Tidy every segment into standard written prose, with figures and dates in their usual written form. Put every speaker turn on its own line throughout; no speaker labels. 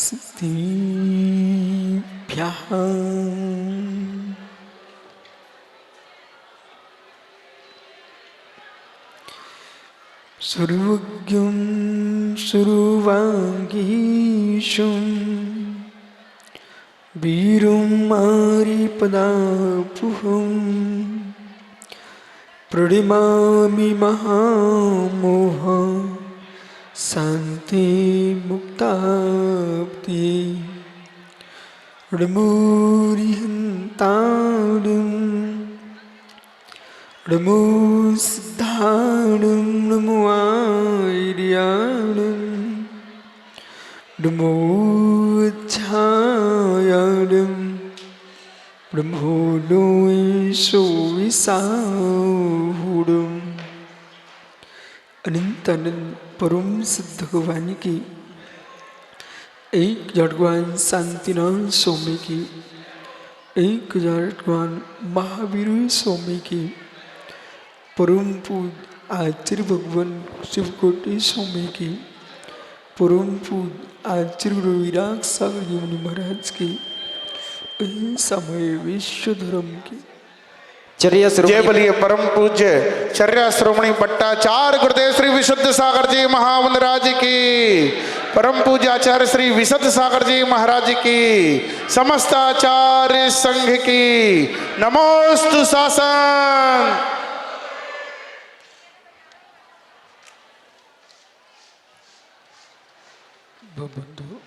सिद्धिभ्यः सर्वज्ञं सर्वाङ्गीशं वीरं मारिपदापुहं प्रणमामि महामोहं शान्ति मुक्ताप्ति नमोरिहन्ताणं नमो सिद्धाणं नमो आर्याणं नमो छायाणं ब्रह्मो लोयसो विसाहुडम्। अनंत अनंत परम सिद्ध भगवान की एक जड़वान शांतिनाथ स्वामी की 1000 महावीर स्वामी की परम पूज आचार्य भगवान शिवकोटि स्वामी की परम पूज आचार्य गुरु विराग सागर जी मुनि महाराज की समय विश्व धर्म की
जय बलिए परम पूज्य चर्या श्रोमणी भट्टाचार्य गुरुदेव श्री विशुद्ध सागर जी महावनराज की, परम पूज्य आचार्य श्री विशुद्ध सागर जी महाराज की, समस्त आचार्य संघ की नमोस्तु शासन।
बंधु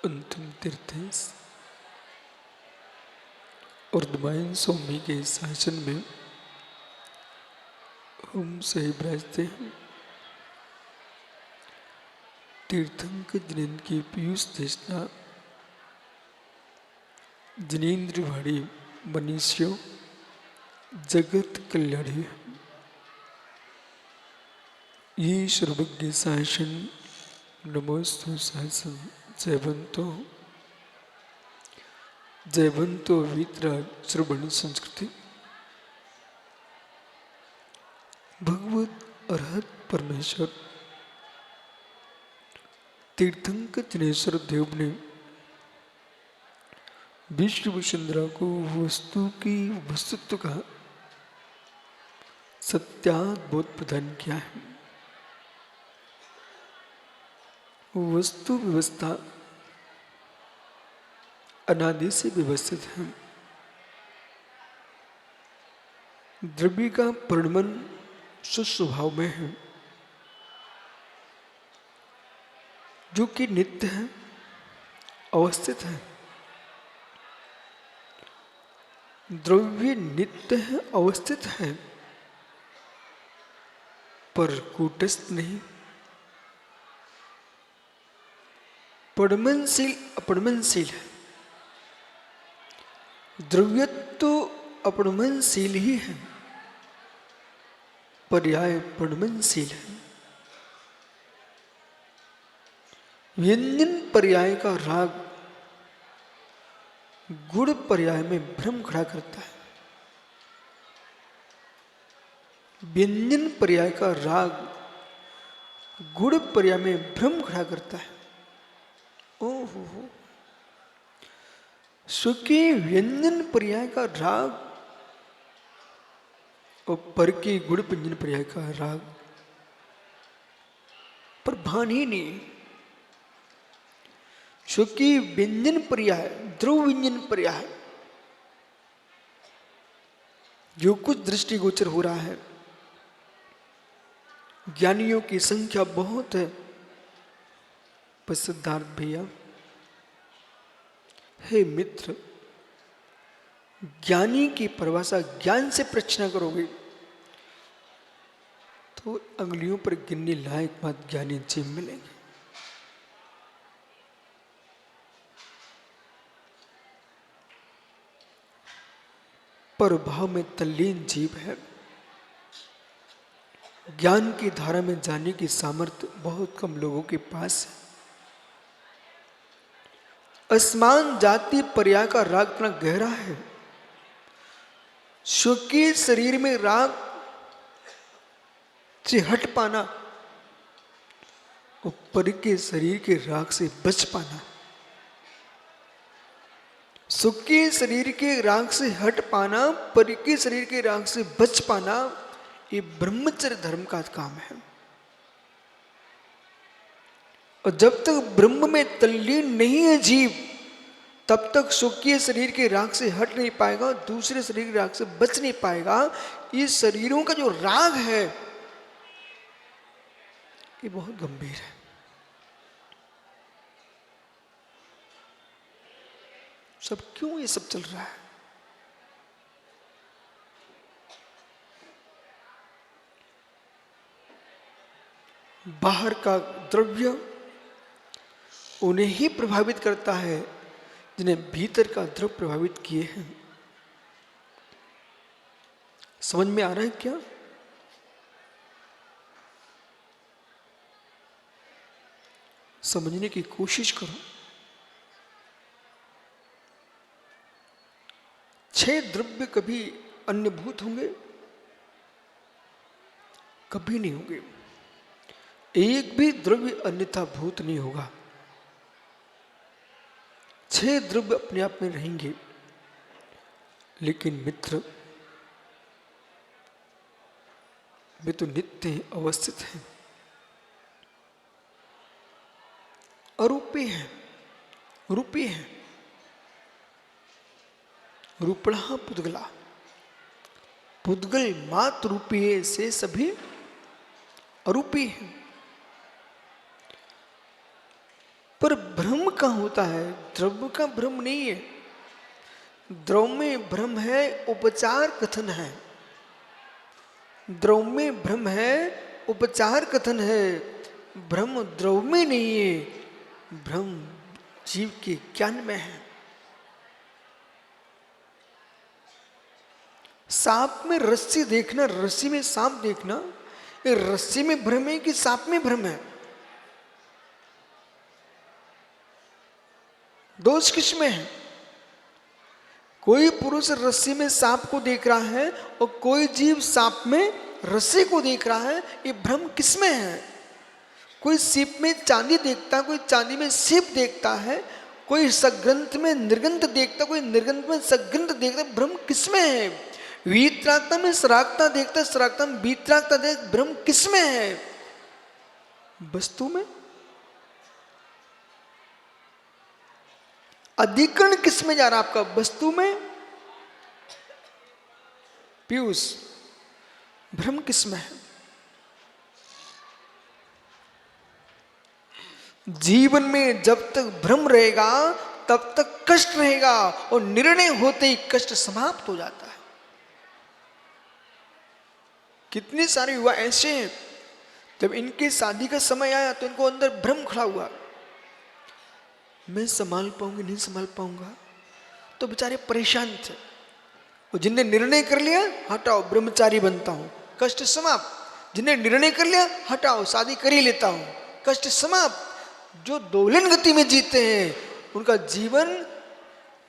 अंतिम तीर्थ और दुमाइन स्वामी के शासन में हम सही विराजते हैं। तीर्थंकर जिनेन्द्र की पीयूष देशना जिनेन्द्र भाड़ी मनीष्यो जगत कल्याणी ये सर्वज्ञ शासन नमोस्तु शासन जयवंतो वितराग श्रवण संस्कृति भगवत अरहत परमेश्वर तीर्थंकर जिनेश्वर देव ने विश्व वसुंधरा को वस्तु की वस्तुत्व का सत्याद्भुत प्रदान किया है। वस्तु व्यवस्था अनादि से व्यवस्थित है। द्रव्य का परिणमन स्वभाव में है जो कि नित्य है, अवस्थित है। द्रव्य नित्य है, अवस्थित है, पर कूटस्थ नहीं। परिणमनशील अपरिणमनशील है। द्रव्य तो अपरिणमनशील ही है, पर्याय परिणमनशील है। व्यंजन पर्याय का राग गुण पर्याय में भ्रम खड़ा करता है। व्यंजन पर्याय का राग गुण पर्याय में भ्रम खड़ा करता है। ओहो, स्वकीय व्यंजन पर्याय का राग और पर के गुण व्यंजन पर्याय का राग पर भान ही नहीं। स्वकीय व्यंजन पर्याय ध्रुव व्यंजन पर्याय जो कुछ दृष्टिगोचर हो रहा है, ज्ञानियों की संख्या बहुत है। पर सिद्धार्थ भैया, हे मित्र, ज्ञानी की परिभाषा ज्ञान से प्रश्न करोगे तो अंगुलियों पर गिनने लायक बात ज्ञानी जीव मिलेंगे। पर भाव में तल्लीन जीव है। ज्ञान की धारा में जाने की सामर्थ्य बहुत कम लोगों के पास है। असमान जाति पर्याय का राग इतना गहरा है। स्वकीय शरीर में राग से हट पाना और पर के शरीर के राग से बच पाना, सुख के शरीर के राग से हट पाना, पर के शरीर के राग से बच पाना, ये ब्रह्मचर्य धर्म का काम है। और जब तक ब्रह्म में तल्लीन नहीं है जीव, तब तक सुखीय शरीर के राग से हट नहीं पाएगा, दूसरे शरीर के राग से बच नहीं पाएगा। ये शरीरों का जो राग है ये बहुत गंभीर है। सब क्यों ये सब चल रहा है? बाहर का द्रव्य उन्हें ही प्रभावित करता है जिन्हें भीतर का द्रव्य प्रभावित किए हैं। समझ में आ रहा है क्या? समझने की कोशिश करो। 6 द्रव्य कभी अन्यभूत होंगे? कभी नहीं होंगे। एक भी द्रव्य अन्यथा भूत नहीं होगा। 6 द्रव्य अपने आप में रहेंगे, लेकिन मित्र वे तो नित्य हैं, अवस्थित हैं, अरूपी हैं, रूपी हैं। रूपड़ा पुद्गला, पुद्गल मात्र रूपी है, से सभी अरूपी है। पर भ्रम कहाँ होता है? द्रव्य का भ्रम नहीं है। द्रव्य में भ्रम है, उपचार कथन है। द्रव्य में भ्रम है, उपचार कथन है। भ्रम द्रव्य में नहीं है, भ्रम जीव के ज्ञान में है। सांप में रस्सी देखना, रस्सी में सांप देखना, ये रस्सी में भ्रम है कि सांप में भ्रम है? दोष किसमें है? कोई पुरुष रस्सी में सांप को देख रहा है और कोई जीव सांप में रस्सी को देख रहा है, ये भ्रम किसमें है? कोई सीप में चांदी देखता है, कोई चांदी में सीप देखता है, कोई सग्रंथ में निर्गंथ देखता, कोई निर्गंथ में सग्रंथ देखता। भ्रम किसमें है? वीतरागता में सरागता देखता, सरागता में वीतरागता देख। भ्रम किसमें है? वस्तु में। अधिकरण किसमें जा रहा है आपका? वस्तु में। पीयूष, भ्रम किसमें है? जीवन में जब तक भ्रम रहेगा तब तक कष्ट रहेगा, और निर्णय होते ही कष्ट समाप्त हो जाता है। कितने सारे युवा ऐसे हैं, जब इनके शादी का समय आया तो इनको अंदर भ्रम खड़ा हुआ, मैं संभाल पाऊंगी नहीं संभाल पाऊंगा, तो बेचारे परेशान थे। और जिनने निर्णय कर लिया, हटाओ ब्रह्मचारी बनता हूं, कष्ट समाप्त। जिनने निर्णय कर लिया, हटाओ शादी कर ही लेता हूं, कष्ट समाप्त। जो दोलन गति में जीते हैं उनका जीवन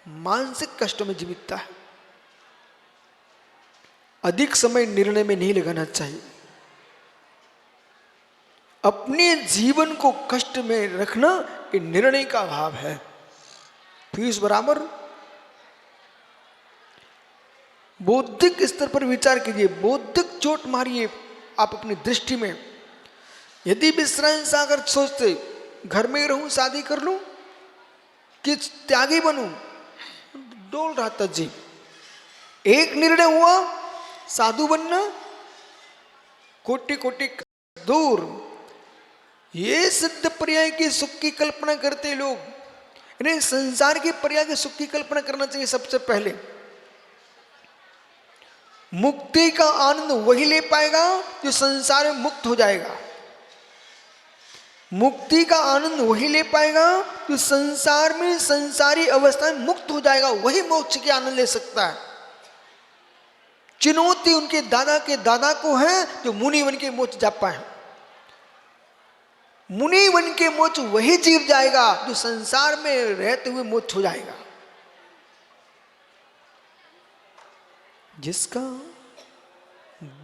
मानसिक कष्टों में जीवितता है। अधिक समय निर्णय में नहीं लगाना चाहिए। अपने जीवन को कष्ट में रखना ये निर्णय का अभाव है। फीस बराबर। बौद्धिक स्तर पर विचार कीजिए, बौद्धिक चोट मारिए आप अपनी दृष्टि में। यदि विश्राम सागर सोचते घर में रहूं, शादी कर लूं कि त्यागी बनूं, डोल रहा था जी। एक निर्णय हुआ, साधु बनना, कोटि कोटि दूर। ये सिद्ध पर्याय के सुख की कल्पना करते लोग, इन्हें संसार के पर्याय के सुख की कल्पना करना चाहिए। सबसे पहले मुक्ति का आनंद वही ले पाएगा जो संसार में मुक्त हो जाएगा। मुक्ति का आनंद वही ले पाएगा जो संसार में संसारी अवस्था में मुक्त हो जाएगा, वही मोक्ष के आनंद ले सकता है। चुनौती उनके दादा के दादा को है जो मुनि बन के मोक्ष जा पाए। मुनि बन के मोक्ष वही जीव जाएगा जो संसार में रहते हुए मोक्ष हो जाएगा। जिसका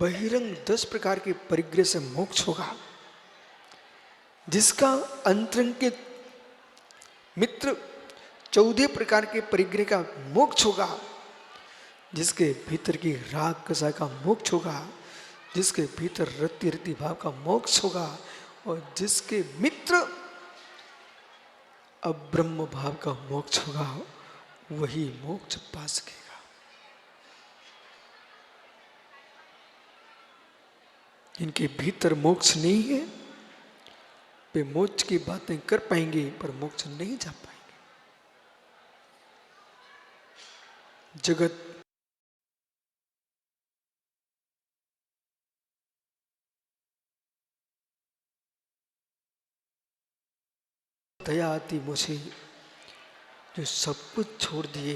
बहिरंग 10 प्रकार के परिग्रह से मोक्ष होगा, जिसका अंतरंग के मित्र 14 प्रकार के परिग्रह का मोक्ष होगा, जिसके भीतर की राग कसा का मोक्ष होगा, जिसके भीतर रति रति भाव का मोक्ष होगा, और जिसके मित्र अब ब्रह्म भाव का मोक्ष होगा, वही मोक्ष पा सकेगा। इनके भीतर मोक्ष नहीं है, वे मोक्ष की बातें कर पाएंगे पर मोक्ष नहीं जा पाएंगे। जगत दया आती मुझे, जो सब कुछ छोड़ दिए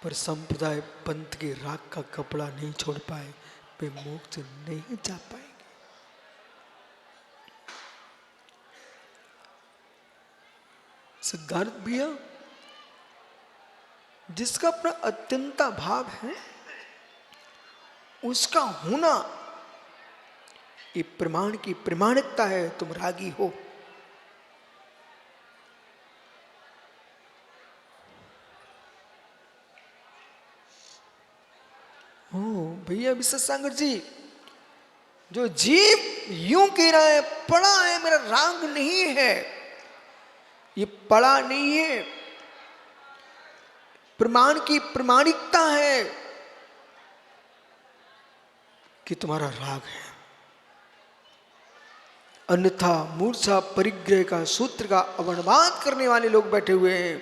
पर संप्रदाय पंथ के राग का कपड़ा नहीं छोड़ पाए, वे मोक्ष नहीं जा पाएंगे। सिद्धार्थ भैया, जिसका अपना अत्यंता भाव है, उसका होना ये प्रमाण की प्रमाणिकता है। तुम रागी हो। भैया विशेष सागर जी, जो जीव यूं कह रहा है पड़ा है मेरा राग नहीं है, ये पड़ा नहीं है, प्रमाण की प्रमाणिकता है कि तुम्हारा राग है। अन्यथा मूर्छा परिग्रह का सूत्र का अवनवाद करने वाले लोग बैठे हुए हैं।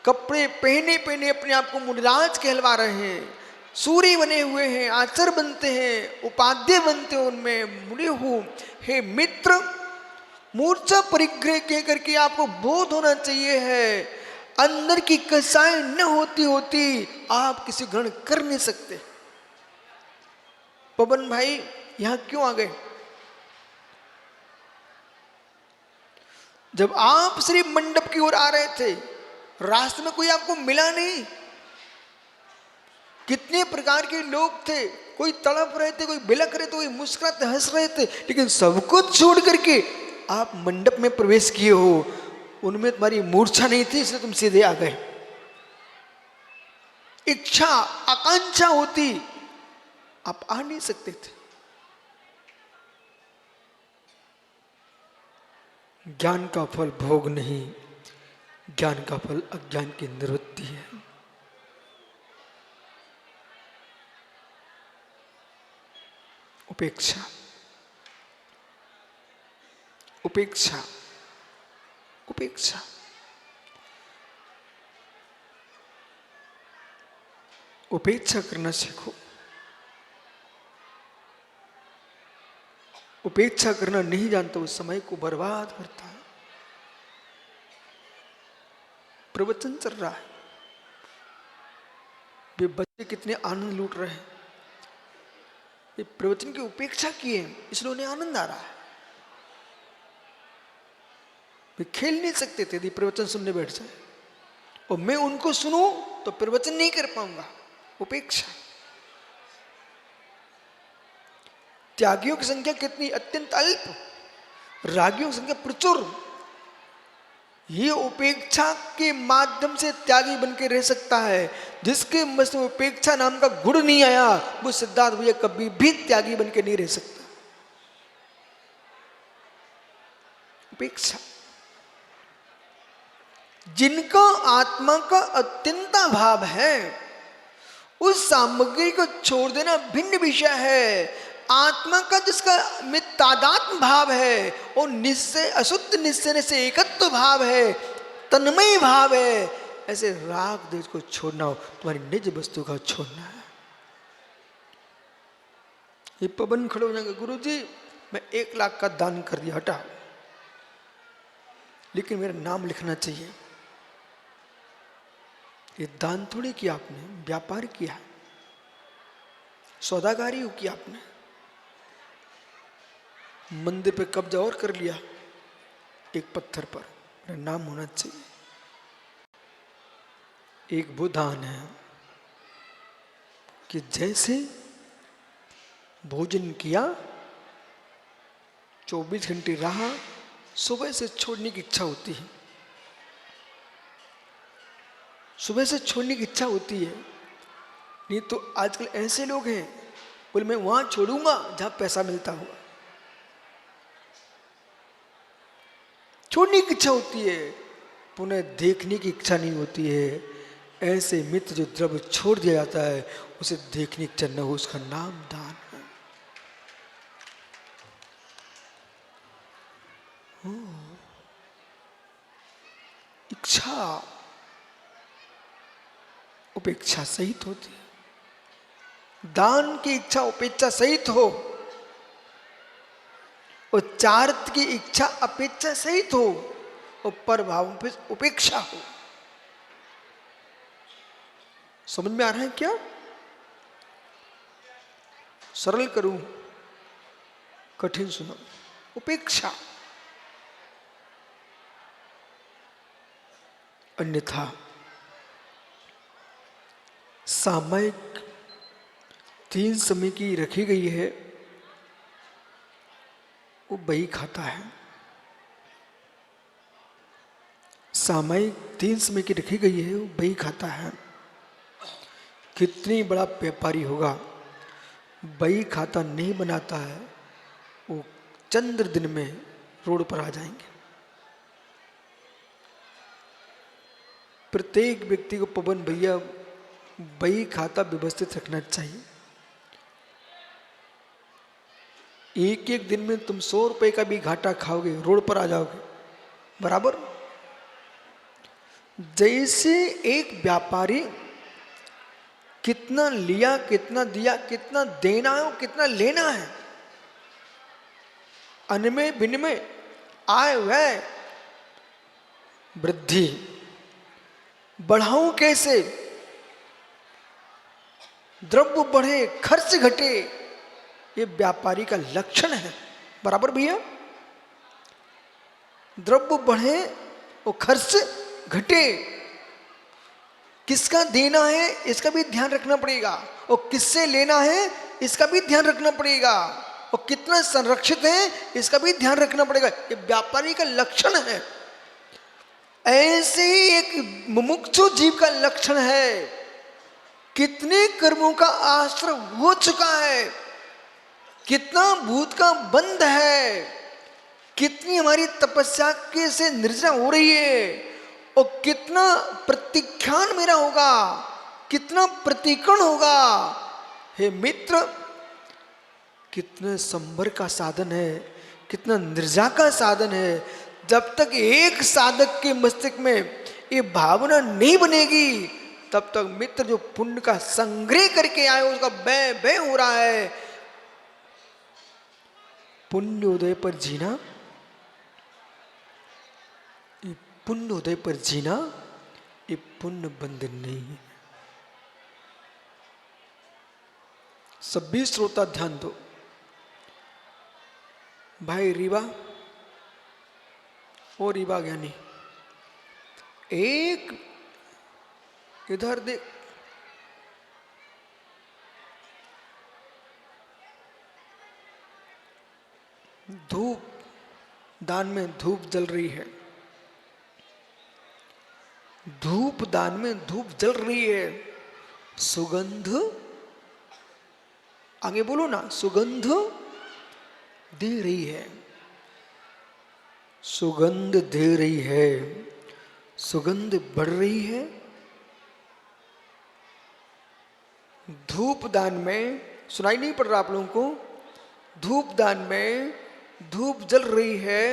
कपड़े पहने पहने अपने आप को मुनिराज कहलवा रहे हैं, सूर्य बने हुए हैं, आचर बनते हैं, उपाध्याय बनते हैं, उनमें मुड़े हो। हे मित्र, मूर्छा परिग्रह कह करके आपको बोध होना चाहिए है, अंदर की कसाई न होती होती आप किसी ग्रहण कर नहीं सकते। पवन भाई यहां क्यों आ गए? जब आप श्री मंडप की ओर आ रहे थे, रास्ते में कोई आपको मिला नहीं। कितने प्रकार के लोग थे, कोई तड़प रहे थे, कोई बिलक रहे थे, कोई मुस्कुराते हंस रहे थे, लेकिन सब कुछ छोड़ करके आप मंडप में प्रवेश किए हो। उनमें तुम्हारी मूर्छा नहीं थी, इसलिए तुम सीधे आ गए। इच्छा आकांक्षा होती आप आ नहीं सकते थे। ज्ञान का फल भोग नहीं, ज्ञान का फल अज्ञान की निवृत्ति है। उपेक्षा, उपेक्षा, उपेक्षा। उपेक्षा करना सीखो। उपेक्षा करना नहीं जानता वो समय को बर्बाद करता है। प्रवचन चल रहा है, वे बच्चे कितने आनंद लूट रहे हैं। ये प्रवचन की उपेक्षा की है, इसलिए उन्हें आनंद आ रहा है। वे खेल नहीं सकते थे यदि प्रवचन सुनने बैठ जाए, और मैं उनको सुनूं तो प्रवचन नहीं कर पाऊंगा। उपेक्षा। त्यागियों की संख्या कितनी अत्यंत अल्प, रागियों की संख्या प्रचुर। ये उपेक्षा के माध्यम से त्यागी बन के रह सकता है। जिसके मस्त में उपेक्षा नाम का गुण नहीं आया, वो सिद्धार्थ भैया कभी भी त्यागी बन के नहीं रह सकता। उपेक्षा। जिनका आत्मा का अत्यंत भाव है, उस सामग्री को छोड़ देना भिन्न विषय है। आत्मा का जिसका में तादात्म्य भाव है, और निश्चय अशुद्ध निश्चय से एकत्व भाव है, तन्मय भाव है, ऐसे राग द्वेष को छोड़ना हो, तुम्हारी निज वस्तु का छोड़ना है। ये पवन खड़े हो जाएंगे, गुरु जी मैं 1 लाख का दान कर दिया, हटा, लेकिन मेरा नाम लिखना चाहिए। ये दान थोड़ी किया आपने, व्यापार किया, सौदाकारी की आपने। मंदिर पे कब्जा और कर लिया, एक पत्थर पर मेरा नाम होना चाहिए। एक वो दान है कि जैसे भोजन किया 24 घंटे रहा, सुबह से छोड़ने की इच्छा होती है, सुबह से छोड़ने की इच्छा होती है। नहीं तो आजकल ऐसे लोग हैं, बोले मैं वहां छोड़ूंगा जहां पैसा मिलता होगा, छोड़ने की इच्छा होती है, पुनः देखने की इच्छा नहीं होती है। ऐसे मित्र जो द्रव्य छोड़ दिया जाता है, उसे देखने की इच्छा न हो, उसका नाम दान है। इच्छा उपेक्षा सहित होती है। दान की इच्छा उपेक्षा सहित हो, और चार्थ की इच्छा अपेक्षा सहित हो, और पर भाव पे उपेक्षा हो। समझ में आ रहा है क्या? सरल करूं, कठिन सुनो। उपेक्षा, अन्यथा सामयिक 3 समय की रखी गई है, वो बही खाता है। सामयिक 3 समय की रखी गई है, वो बही खाता है। कितनी बड़ा व्यापारी होगा, बही खाता नहीं बनाता है, वो चंद्र दिन में रोड पर आ जाएंगे। प्रत्येक व्यक्ति को पवन भैया बही खाता व्यवस्थित रखना चाहिए। एक एक दिन में तुम 100 रुपए का भी घाटा खाओगे, रोड पर आ जाओगे, बराबर। जैसे एक व्यापारी कितना लिया, कितना दिया, कितना देना है और कितना लेना है, अनमय विनिमय, आय व्यय, वृद्धि बढ़ाऊं कैसे, द्रव्य बढ़े खर्च घटे, ये व्यापारी का लक्षण है, बराबर भैया। द्रव्य बढ़े और खर्च घटे, किसका देना है इसका भी ध्यान रखना पड़ेगा, और किससे लेना है इसका भी ध्यान रखना पड़ेगा, और कितना संरक्षित है इसका भी ध्यान रखना पड़ेगा। ये व्यापारी का लक्षण है। ऐसे ही एक मुमुक्षु जीव का लक्षण है। कितने कर्मों का आश्रय हो चुका है, कितना भूत का बंध है, कितनी हमारी तपस्या के से निर्जरा हो रही है, और कितना प्रतीक्षान मेरा होगा, कितना प्रतीकरण होगा। हे मित्र, कितने संभर का साधन है, कितना निर्जा का साधन है। जब तक एक साधक के मस्तिष्क में ये भावना नहीं बनेगी, तब तक मित्र जो पुण्य का संग्रह करके आए उसका व्यय व्यय हो रहा है। पुण्योदय पर जीना, ये पुण्योदय पर जीना, ये पुण्य बंधन नहीं है। सभी श्रोता ध्यान दो। भाई रीवा और रीवा ज्ञानी, एक इधर देख, धूप दान में धूप जल रही है, धूप दान में धूप जल रही है, सुगंध, आगे बोलो ना, सुगंध दे रही है, सुगंध दे रही है, सुगंध बढ़ रही है। धूप दान में, सुनाई नहीं पड़ रहा आप लोगों को? धूप दान में धूप जल रही है,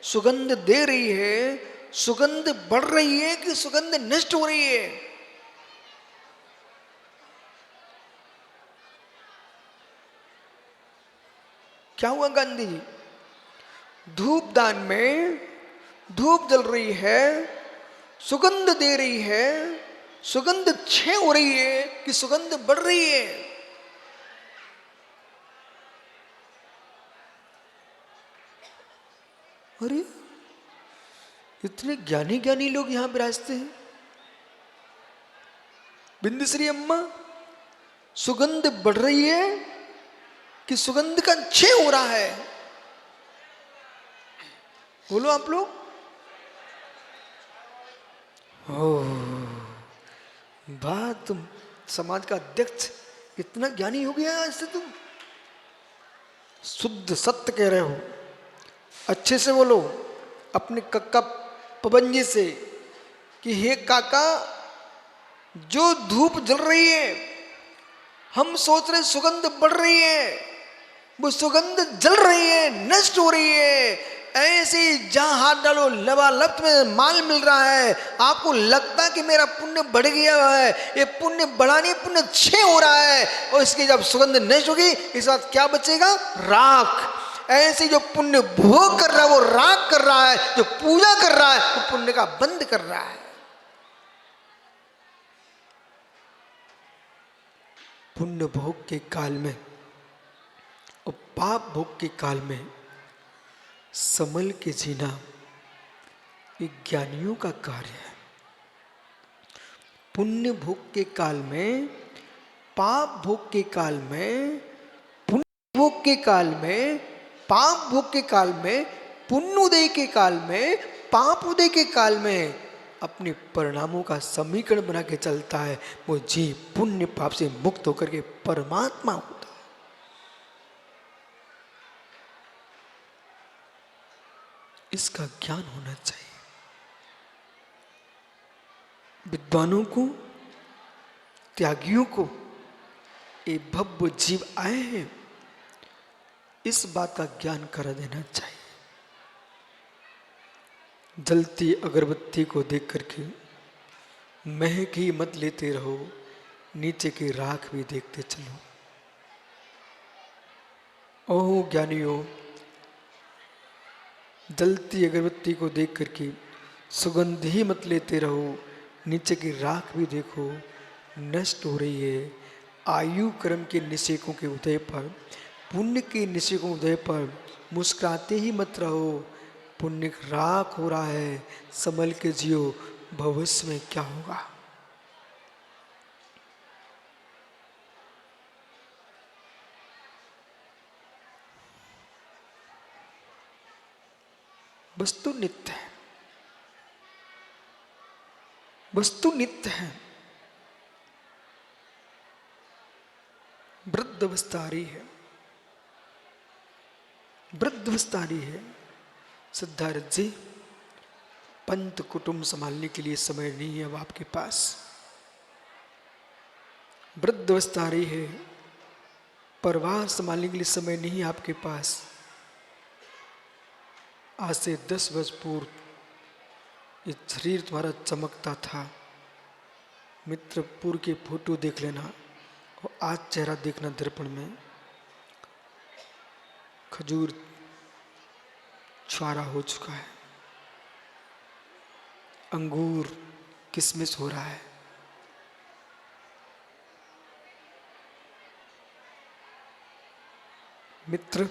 सुगंध दे रही है, सुगंध बढ़ रही है कि सुगंध नष्ट हो रही है? क्या हुआ गांधी जी? धूप दान में धूप जल रही है, सुगंध दे रही है, सुगंध क्षय हो रही है कि सुगंध बढ़ रही है? अरे इतने ज्ञानी ज्ञानी लोग यहां विराजते हैं। बिंदुश्री अम्मा, सुगंध बढ़ रही है कि सुगंध का क्षय हो रहा है? बोलो आप लोग। ओह, बात तुम समाज का अध्यक्ष इतना ज्ञानी हो गया आज से तुम। शुद्ध सत्य कह रहे हो। अच्छे से बोलो अपने कक्का पबंजी से कि हे काका, जो धूप जल रही है, हम सोच रहे सुगंध बढ़ रही है, वो सुगंध जल रही है, नष्ट हो रही है। ऐसे ही जहां हाथ डालो लबालब में माल मिल रहा है। आपको लगता है कि मेरा पुण्य बढ़ गया है, ये पुण्य बढ़ा नहीं, पुण्य क्षय हो रहा है। और इसकी जब सुगंध नष्ट होगी, इस बात क्या बचेगा? राख। ऐसे जो पुण्य भोग कर रहा है वो राख कर रहा है, जो पूजा कर रहा है वो पुण्य का बंद कर रहा है। पुण्य भोग के काल में और पाप भोग के काल में संभल के जीना ये ज्ञानियों का कार्य है। पुण्य भोग के काल में, पाप भोग के काल में, पुण्य भोग के काल में, पाप भोग के काल में, पुण्य उदय के काल में, पाप उदय के काल में अपने परिणामों का समीकरण बना के चलता है। वो जीव पुण्य पाप से मुक्त होकर के परमात्मा होता है। इसका ज्ञान होना चाहिए। विद्वानों को, त्यागियों को ये भव्य जीव आए हैं, इस बात का ज्ञान कर देना चाहिए। जलती अगरबत्ती को देख करके महक ही मत लेते रहो, नीचे की राख भी देखते चलो। ओह ज्ञानियों, जलती अगरबत्ती को देख करके सुगंध ही मत लेते रहो, नीचे की राख भी देखो, नष्ट हो रही है। आयु कर्म के निषेकों के उदय पर, पुण्य के निषेकों उदय पर मुस्कुराते ही मत रहो। पुण्य राख हो रहा है, संभल के जियो, भविष्य में क्या होगा। वस्तु नित्य है, वस्तु नित्य है। वृद्ध अवस्था आ रही है, वृद्ध अवस्था आ रही है। सिद्धार्थ जी, पंत कुटुंब संभालने के लिए समय नहीं है अब आपके पास। वृद्ध अवस्था आ रही है, परिवार संभालने के लिए समय नहीं है आपके पास। आज से 10 वर्ष पूर्व ये शरीर तुम्हारा चमकता था। मित्रपुर के फोटो देख लेना और आज चेहरा देखना दर्पण में। खजूर छुआरा हो चुका है, अंगूर किसमिस हो रहा है। मित्र,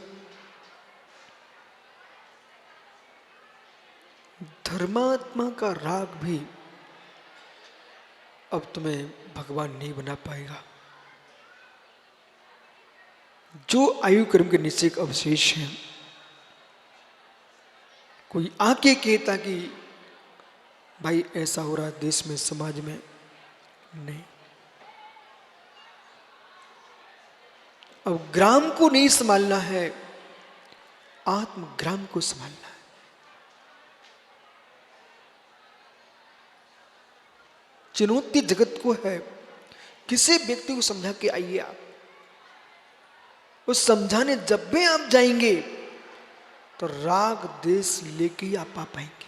धर्मात्मा का राग भी अब तुम्हें भगवान नहीं बना पाएगा। जो आयु कर्म के निश्चय अवशेष हैं, कोई आके कहता कि भाई ऐसा हो रहा है देश में, समाज में, नहीं। अब ग्राम को नहीं संभालना है, आत्मग्राम को संभालना है। चुनौती जगत को है, किसी व्यक्ति को समझा के आइए आप। उस समझाने जब भी आप जाएंगे तो राग देश लेके ही आप आ पाएंगे।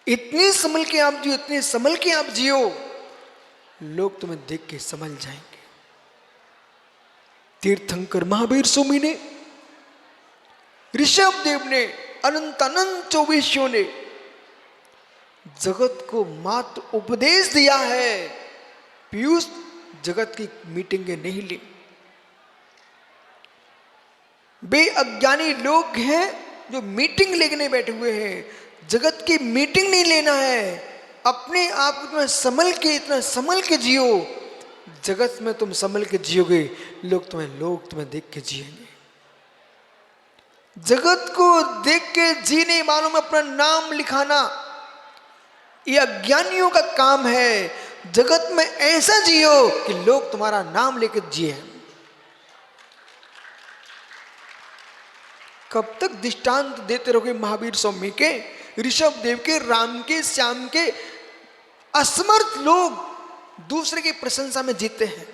इतने संभल के आप जियो, इतने संभल के आप जियो, लोग तुम्हें देख के संभल जाएंगे। तीर्थंकर महावीर स्वामी ने, ऋषभ देव ने, अनंत अनंत चौबीसों ने जगत को मात्र उपदेश दिया है। पीयूष जगत की मीटिंगें नहीं ली। वे अज्ञानी लोग हैं जो मीटिंग लेने बैठे हुए हैं। जगत की मीटिंग नहीं लेना है, अपने आप को इतना संभल के जियो। जगत में तुम संभल के जियोगे, लोग तुम्हें देख के जिएंगे। जगत को देख के जीने वालों में अपना नाम लिखाना ये अज्ञानियों का काम है। जगत में ऐसा जियो कि लोग तुम्हारा नाम लेकर जिए। कब तक दृष्टांत देते रहोगे महावीर स्वामी के, ऋषभ देव के, राम के, श्याम के? असमर्थ लोग दूसरे की प्रशंसा में जीते हैं।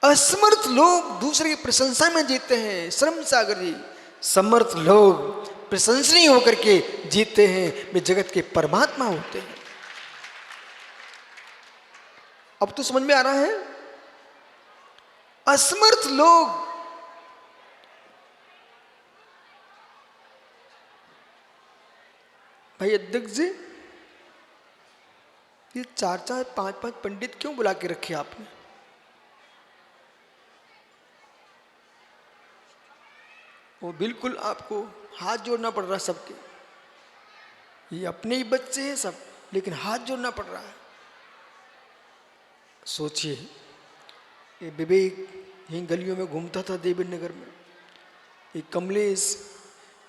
असमर्थ लोग दूसरे की प्रशंसा में जीते हैं। श्रम सागर जी, समर्थ लोग प्रशंसनीय होकर के जीते हैं, वे जगत के परमात्मा होते हैं। अब तो समझ में आ रहा है? असमर्थ लोग भाई अध्यक्ष जी, ये 4-4 5-5 पंडित क्यों बुला के रखे आपने? वो बिल्कुल आपको हाथ जोड़ना पड़ रहा है सबके। ये अपने ही बच्चे हैं सब, लेकिन हाथ जोड़ना पड़ रहा है। सोचिए, ये विवेक यहीं गलियों में घूमता था देवी नगर में। ये कमलेश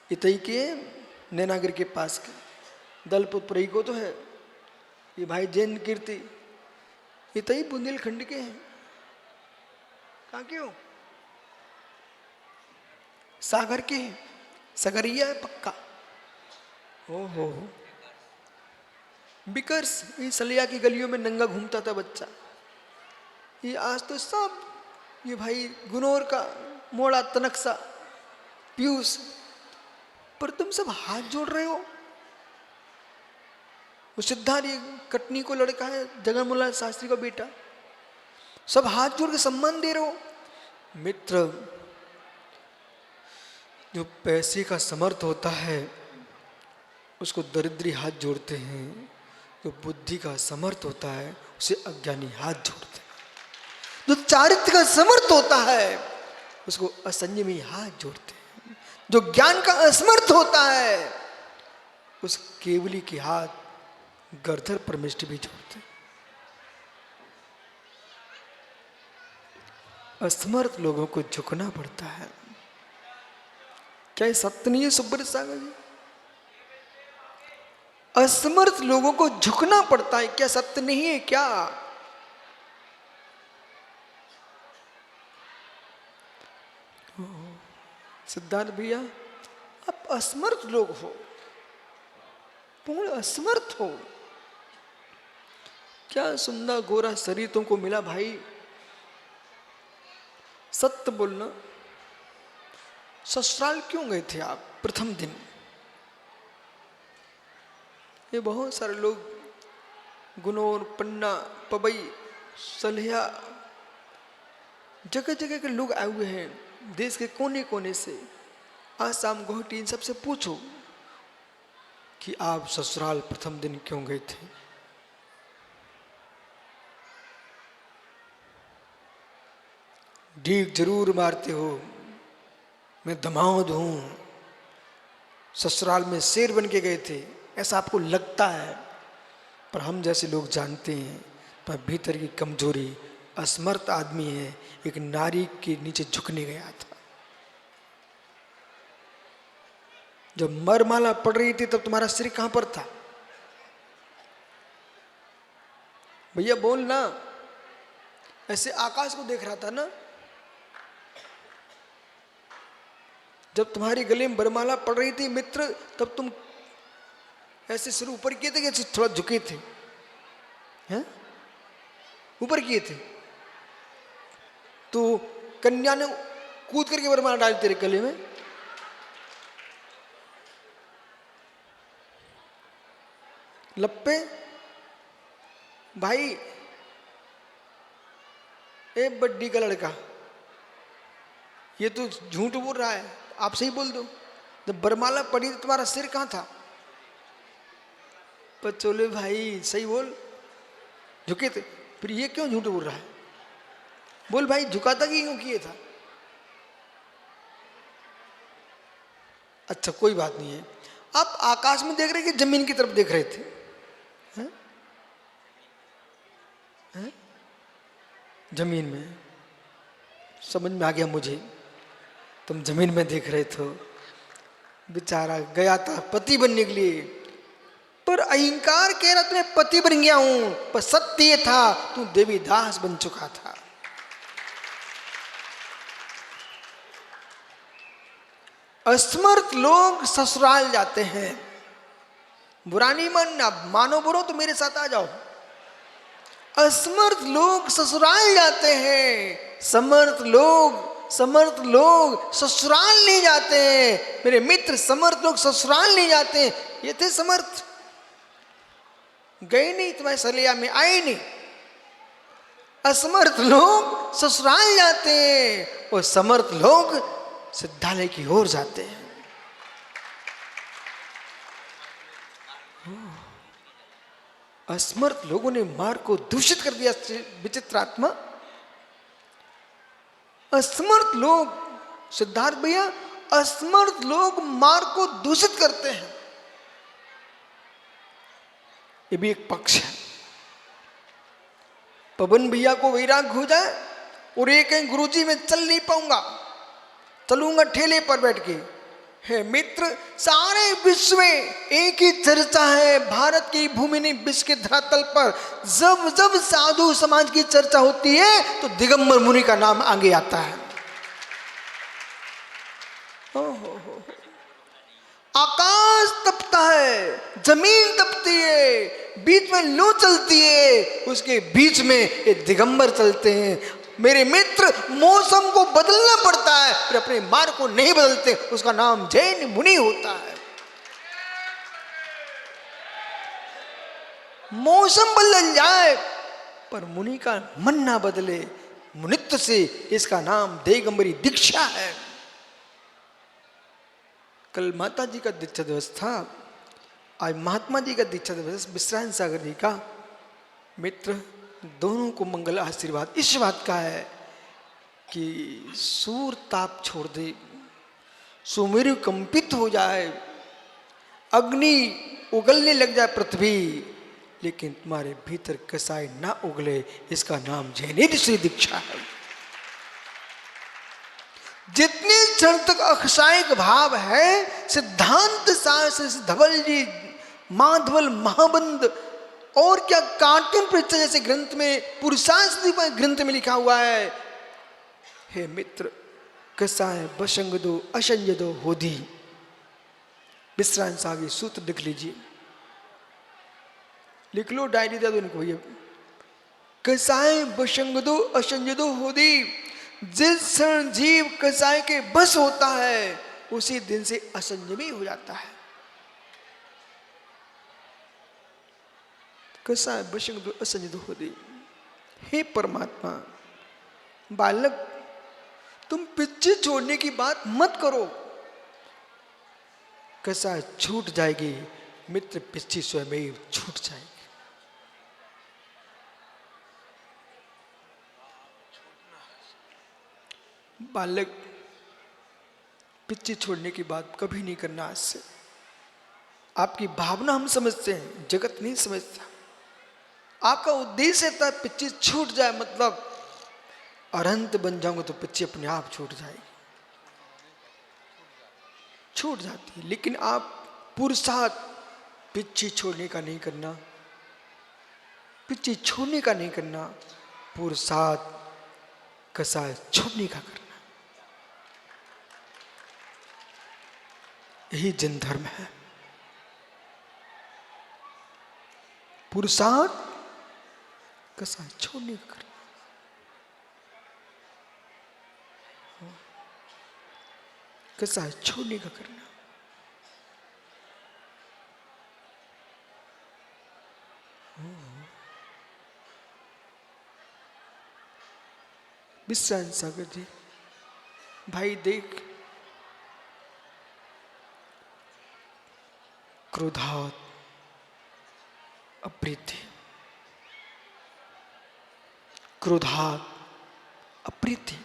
इतई के नैनागर के पास के, दलपुत्री को तो है। ये भाई जैन कीर्ति इतई बुंदेलखंड के हैं। कहाँ के हो? सागर के हैं। सगरिया है पक्का। ओहो, बिकर्स ये सलिया की गलियों में नंगा घूमता था बच्चा। ये आज तो सब ये भाई गुनौर का मोड़ा तनकसा पीयूष, पर तुम सब हाथ जोड़ रहे हो। वो सिद्धार्थ ये कटनी को लड़का है, जगन्मोहन शास्त्री का बेटा, सब हाथ जोड़ के सम्मान दे रहे हो। मित्र, जो पैसे का समर्थ होता है उसको दरिद्री हाथ जोड़ते हैं, जो बुद्धि का समर्थ होता है उसे अज्ञानी हाथ जोड़ते हैं, जो चारित्र का समर्थ होता है उसको असंयमी हाथ जोड़ते हैं, जो ज्ञान का असमर्थ होता है उस केवली के हाथ गर्दर पर मिष्ट भी जोड़ते हैं। असमर्थ लोगों को झुकना पड़ता है। क्या ये सत्य नहीं है सुब्रत सागर जी? असमर्थ लोगों को झुकना पड़ता है, क्या सत्य नहीं है क्या? सिद्धार्थ भैया, आप असमर्थ लोग हो, पूर्ण असमर्थ हो। क्या सुंदर गोरा शरीर तुमको मिला भाई। सत्य बोलना, ससुराल क्यों गए थे आप प्रथम दिन? ये बहुत सारे लोग गुनौर, पन्ना, पबई, सलिया, जगह जगह के लोग आए हुए हैं, देश के कोने कोने से। आसाम, गुवाहाटी, इन सबसे पूछो कि आप ससुराल प्रथम दिन क्यों गए थे। डीक जरूर मारते हो, मैं दमाद हूं, ससुराल में शेर बन के गए थे, ऐसा आपको लगता है। पर हम जैसे लोग जानते हैं, पर भीतर की कमजोरी, असमर्थ आदमी है, एक नारी के नीचे झुकने गया था। जब मरमाला पड़ रही थी तब तुम्हारा सिर कहां पर था? भैया बोल ना। ऐसे आकाश को देख रहा था ना। जब तुम्हारी गले में बरमाला पड़ रही थी मित्र, तब तुम ऐसे सिर ऊपर किए थे कि ऐसे थोड़ा झुके थे? हैं? ऊपर किए थे तो कन्या ने कूद करके बरमाला डाली तेरे गले में। लप्पे भाई, ए बड्डी का लड़का, ये तो झूठ बोल रहा है, आप सही बोल दो। जब बरमाला पड़ी तो तुम्हारा सिर कहां था? पचोले भाई सही बोल, झुके थे। फिर ये क्यों झूठ बोल रहा है? बोल भाई, झुका था कि क्यों किए था? अच्छा कोई बात नहीं है। आप आकाश में देख रहे कि जमीन की तरफ देख रहे थे? हैं? हैं? जमीन में। समझ में आ गया मुझे। तुम जमीन में देख रहे थे। बेचारा गया था पति बनने के लिए, पर अहंकार कह रहा तुम्हें पति बन गया हूं, पर सत्य ये था तू देवी दास बन चुका था। असमर्थ लोग ससुराल जाते हैं। बुरा नहीं मानना, मानो बुरो तो मेरे साथ आ जाओ। असमर्थ लोग ससुराल जाते हैं, समर्थ लोग ससुराल नहीं जाते हैं। मेरे मित्र समर्थ लोग ससुराल नहीं जाते हैं। ये थे समर्थ, गए नहीं तुम्हारे सलिया में, आए नहीं। असमर्थ लोग ससुराल जाते हैं और समर्थ लोग सिद्धालय की ओर जाते हैं। असमर्थ लोगों ने मार्ग को दूषित कर दिया। विचित्र आत्मा, असमर्थ लोग, सिद्धार्थ भैया, असमर्थ लोग मार्ग को दूषित करते हैं। ये भी एक पक्ष है। पवन भैया को वैराग हो जाए और ये कहीं गुरुजी मैं चल नहीं पाऊंगा, चलूंगा ठेले पर बैठ के। है मित्र, सारे विश्व में एक ही चर्चा है, भारत की भूमि ने विश्व के धरातल पर जब जब साधु समाज की चर्चा होती है तो दिगंबर मुनि का नाम आगे आता है। आकाश तपता है, जमीन तपती है, बीच में लू चलती है, उसके बीच में ये दिगंबर चलते हैं। मेरे मित्र, मौसम को बदलना पड़ता है, फिर अपने मार्ग को नहीं बदलते, उसका नाम जैन मुनि होता है। मौसम बदल जाए पर मुनि का मन ना बदले, मुनित्व से इसका नाम दिगंबरी दीक्षा है। कल माता जी का दीक्षा दिवस था, आज महात्मा जी का दीक्षा दिवस, विश्रांत सागर जी का। मित्र, दोनों को मंगल आशीर्वाद इस बात का है कि सूर ताप छोड़ दे, सुमेरु कंपित हो जाए, अग्नि उगलने लग जाए पृथ्वी, लेकिन तुम्हारे भीतर कसाई ना उगले, इसका नाम जैनेन्द्र दीक्षा है। जितने क्षण तक अक्षायिक भाव है, सिद्धांत सार से धवल जी, माधवल महाबंद और क्या कार्टून परीक्षा जैसे ग्रंथ में, पुरुषार्थ ग्रंथ में लिखा हुआ है, हे मित्र, कसाय बशंगदो अशंजदो होदी। विश्रांत सागर सूत्र लिख लीजिए, लिख लो, डायरी दे दो उनको भैया। कसाय बशंगदो अशंजदो होदी। जिस क्षण जीव कसाय के बस होता है उसी दिन से असंयमी हो जाता है। कसाय बशंगदो असंजदो होदी। हे परमात्मा, बालक तुम पिच्छे छोड़ने की बात मत करो, कसाय छूट जाएगी, मित्र पिच्छी स्वयं छूट जाएगी। बालक, पिच्छे छोड़ने की बात कभी नहीं करना आज से। आपकी भावना हम समझते हैं, जगत नहीं समझता। आपका उद्देश्य था पिच्छे छूट जाए, मतलब अनंत बन जाऊंगा तो पिच्छे अपने आप छूट जाएगी, छूट जाती है। लेकिन आप पुरुषार्थ पिच्छे छोड़ने का नहीं करना, पिच्छे छोड़ने का नहीं करना, पुरुषार्थ कसाय छोड़ने का करना। यही जन धर्म है। पुरुषार्थ कसाय छोड़ने का करना, कसाय छोड़ने का करना। विश्रांत सागर जी, भाई देख, क्रोधात अप्रीति, क्रोधात अप्रीति,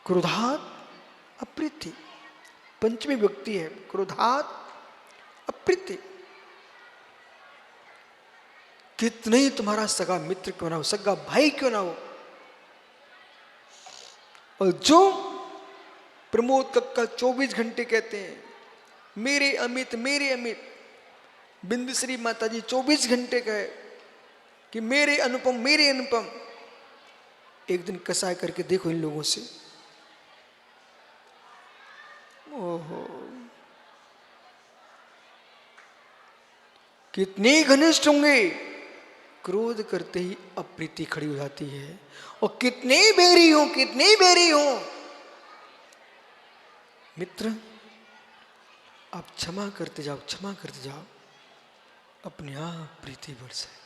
क्रोधात अप्रीति, पंचमी व्यक्ति है। क्रोधात अप्रीति। कितने ही तुम्हारा सगा मित्र क्यों ना हो, सगा भाई क्यों ना हो, और जो प्रमोद कक्का 24 घंटे कहते हैं मेरे अमित मेरे अमित, बिंदुश्री माता जी 24 घंटे कहे कि मेरे अनुपम मेरे अनुपम। एक दिन कसाय करके देखो इन लोगों से, ओहो कितने घनिष्ठ होंगे। क्रोध करते ही अप्रीति खड़ी हो जाती है। और कितने बैरी हो, कितने बैरी हो। मित्र आप क्षमा करते जाओ, क्षमा करते जाओ, अपने आप प्रीति बढ़ जाए।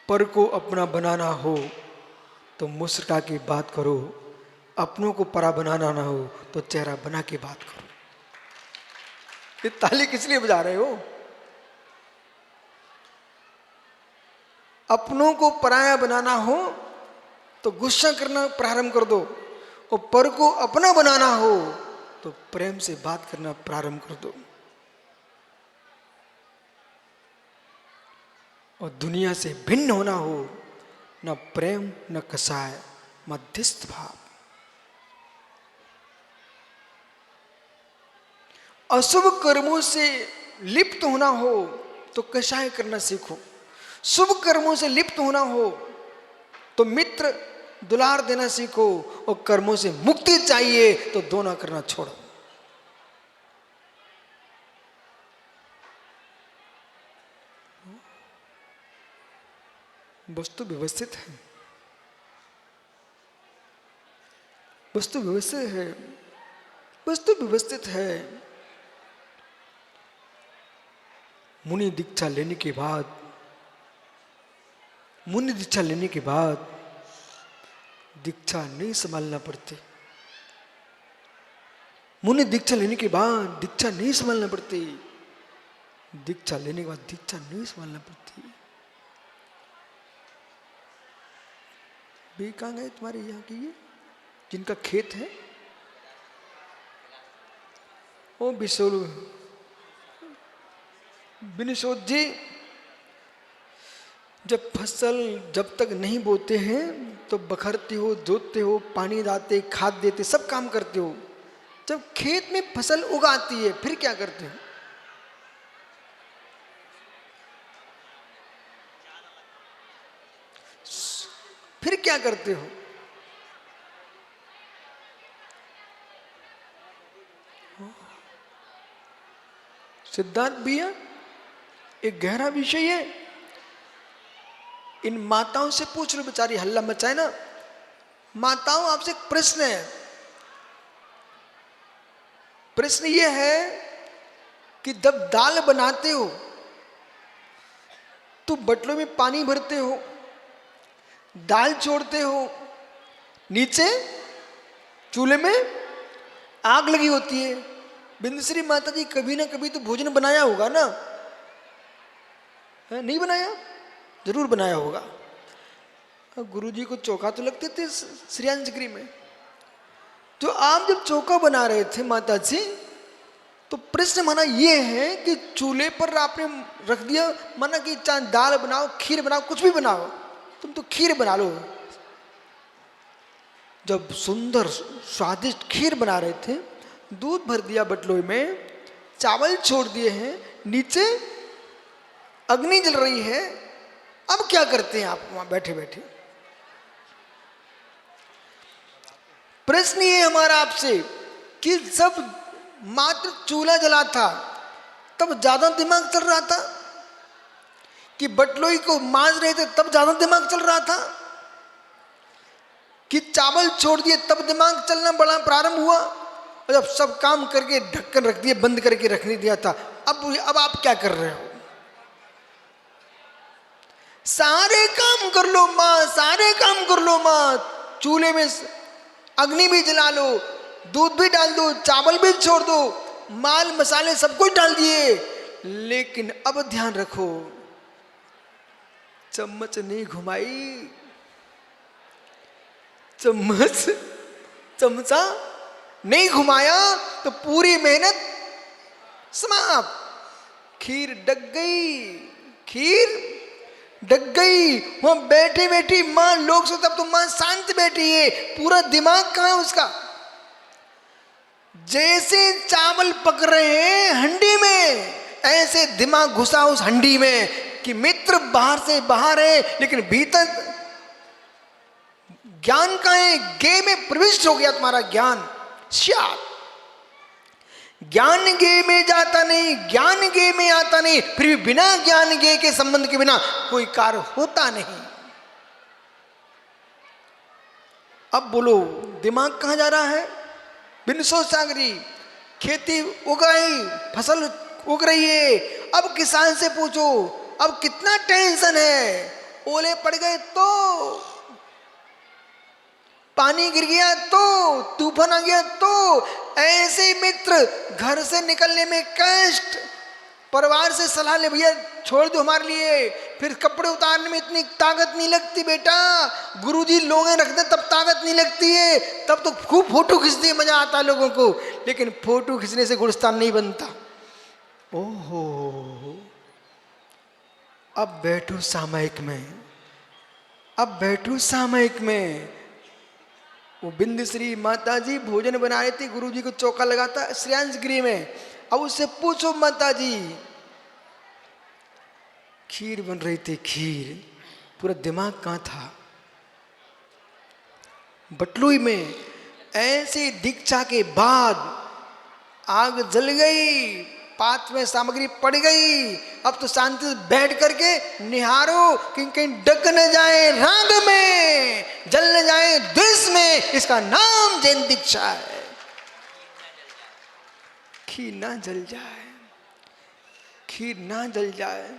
पर को अपना बनाना हो तो मुस्कुरा के बात करो, अपनों को परा बनाना ना हो तो चेहरा बना के बात करो। ये ताली किस लिए बजा रहे हो? अपनों को पराया बनाना हो तो गुस्सा करना प्रारंभ कर दो, और पर को अपना बनाना हो तो प्रेम से बात करना प्रारंभ कर दो। और दुनिया से भिन्न होना हो, न प्रेम न कसाय, मध्यस्थ भाव। अशुभ कर्मों से लिप्त होना हो तो कसाय करना सीखो, शुभ कर्मों से लिप्त होना हो तो मित्र दुलार देना सीखो, और कर्मों से मुक्ति चाहिए तो दोना करना छोड़ो। वस्तु व्यवस्थित है, वस्तु व्यवस्थित है, वस्तु व्यवस्थित है। मुनि दीक्षा लेने के बाद, मुनि दीक्षा लेने के बाद दीक्षा नहीं संभालना पड़ती। मुनि दीक्षा लेने के बाद दीक्षा नहीं संभालना पड़ती। दीक्षा लेने के बाद दीक्षा नहीं संभालना पड़ती। भी कहाँ गए तुम्हारे यहाँ की ये जिनका खेत है? ओ बिशोल बिनशोद जी, जब फसल जब तक नहीं बोते हैं तो बखरते हो, जोतते हो, पानी डालते, खाद देते, सब काम करते हो। जब खेत में फसल उगाती है फिर क्या करते हो? फिर क्या करते हो? सिद्धार्थ भैया एक गहरा विषय है। इन माताओं से पूछ लो, बेचारी हल्ला मचाए ना। माताओं आपसे एक प्रश्न है। प्रश्न ये है कि जब दाल बनाते हो तो बटलों में पानी भरते हो, दाल छोड़ते हो, नीचे चूल्हे में आग लगी होती है। बिंदुश्री माता जी कभी ना कभी तो भोजन बनाया होगा ना? है नहीं बनाया? जरूर बनाया होगा। गुरुजी को चोखा तो लगते थे श्रेयांशगिरी में। तो आप जब चोखा बना रहे थे माता जी, तो प्रश्न माना ये है कि चूल्हे पर आपने रख दिया, माना कि चाहे दाल बनाओ, खीर बनाओ, कुछ भी बनाओ, तुम तो खीर बना लो। जब सुंदर स्वादिष्ट खीर बना रहे थे, दूध भर दिया बटलोई में, चावल छोड़ दिए हैं, नीचे अग्नि जल रही है। अब क्या करते हैं आप वहां बैठे बैठे? प्रश्न ये हमारा आपसे कि जब मात्र चूल्हा जला था तब ज्यादा दिमाग चल रहा था, कि बटलोई को मांज रहे थे तब ज्यादा दिमाग चल रहा था, कि चावल छोड़ दिए तब दिमाग चलना बड़ा प्रारंभ हुआ, और जब सब काम करके ढक्कन रख दिए, बंद करके रखने दिया था, अब आप क्या कर रहे हो? सारे काम कर लो मां, सारे काम कर लो मां। चूल्हे में अग्नि भी जला लो, दूध भी डाल दो, चावल भी छोड़ दो, माल मसाले सब कुछ डाल दिए, लेकिन अब ध्यान रखो, चम्मच नहीं घुमाई, चमचा नहीं घुमाया तो पूरी मेहनत समाप्त। खीर डक गई, खीर डग गई वहां बैठी बैठी मां, लोग सोचते अब तो मां शांत बैठी है, पूरा दिमाग कहां है उसका। जैसे चावल पक रहे हैं हंडी में, ऐसे दिमाग घुसा उस हंडी में कि मित्र बाहर से बाहर है लेकिन भीतर ज्ञान का है, गे में प्रविष्ट हो गया तुम्हारा ज्ञान। श्यात ज्ञान गे में जाता नहीं, ज्ञान गे में आता नहीं, फिर भी बिना ज्ञान गे के संबंध के बिना कोई कार्य होता नहीं। अब बोलो दिमाग कहां जा रहा है? बिन सोच सागरी, खेती उगाई, फसल उग रही है। अब किसान से पूछो अब कितना टेंशन है, ओले पड़ गए तो, पानी गिर गया तो, तूफान आ गया तो, ऐसे मित्र घर से निकलने में कष्ट, परिवार से सलाह ले भैया छोड़ दो हमारे लिए, फिर कपड़े उतारने में इतनी ताकत नहीं लगती बेटा, गुरुजी लोगे रखते तब ताकत नहीं लगती है, तब तो खूब फोटो खींचते मजा आता लोगों को, लेकिन फोटो खींचने से गुलिस्तान नहीं बनता। ओहो अब बैठो सामयिक में, अब बैठो सामयिक में। वो बिंदश्री माता जी भोजन बना रही थी, गुरुजी को चौका लगाता श्रेयांश गृह में। अब उससे पूछो माता जी, खीर बन रही थी, खीर, पूरा दिमाग कहां था? बटलुई में। ऐसे दीक्षा के बाद आग जल गई, पात्र में सामग्री पड़ गई, अब तो शांति से बैठ करके निहारो कि कहीं डग न जाए राग में, जल न जाए द्वेष में, इसका नाम जैन दीक्षा है। खीर ना जल जाए, खीर ना जल जाए,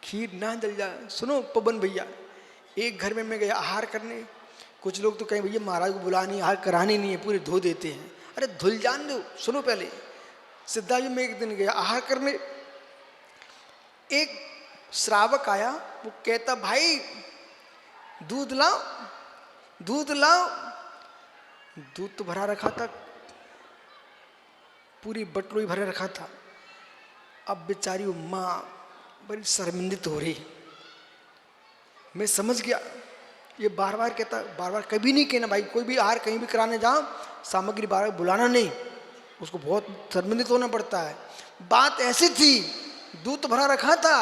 खीर ना जल जाए। सुनो पवन भैया, एक घर में मैं गया आहार करने, कुछ लोग तो कहें भैया महाराज को बुलानी आहार करानी नहीं है, पूरे धो देते हैं। अरे धुल जान दो, सुनो पहले। सिद्धार्थ में एक दिन गया आहार करने, एक श्रावक आया, वो कहता भाई दूध लाओ, दूध लाओ। दूध तो भरा रखा था, पूरी बटलोई भरे रखा था। अब बेचारी वो माँ बड़ी शर्मिंदित हो रही। मैं समझ गया, ये बार बार कहता, बार बार कभी नहीं कहना भाई, कोई भी आहार कहीं भी कराने जाओ सामग्री बार बार बुलाना नहीं, उसको बहुत शर्मिंदित होना पड़ता है। बात ऐसी थी, दूध भरा रखा था,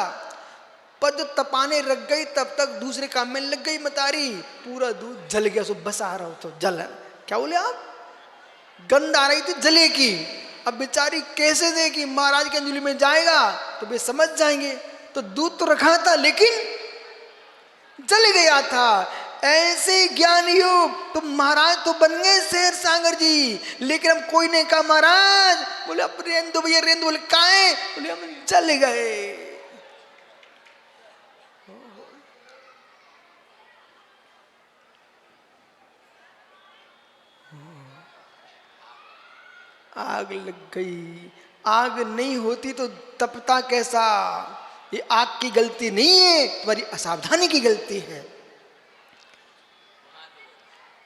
पर जब तपाने रख गई तब तक दूसरे काम में लग गई मतारी, पूरा दूध जल गया। सो बस आ रहा हो तो जल, क्या बोले आप, गंध आ रही थी जले की। अब बेचारी कैसे दे कि महाराज के अंजलि में जाएगा तो वे समझ जाएंगे, तो दूध तो रखा था लेकिन जल गया था। ऐसे ज्ञान योग तो महाराज तो बन गए शेर सागर जी, लेकिन हम कोई नहीं कहा महाराज, बोले अब रेंद दो भैया, रेंद, बोले काहे, बोले हम जल गए। आग लग गई, आग नहीं होती तो तपता कैसा? ये आग की गलती नहीं है, तुम्हारी असावधानी की गलती है।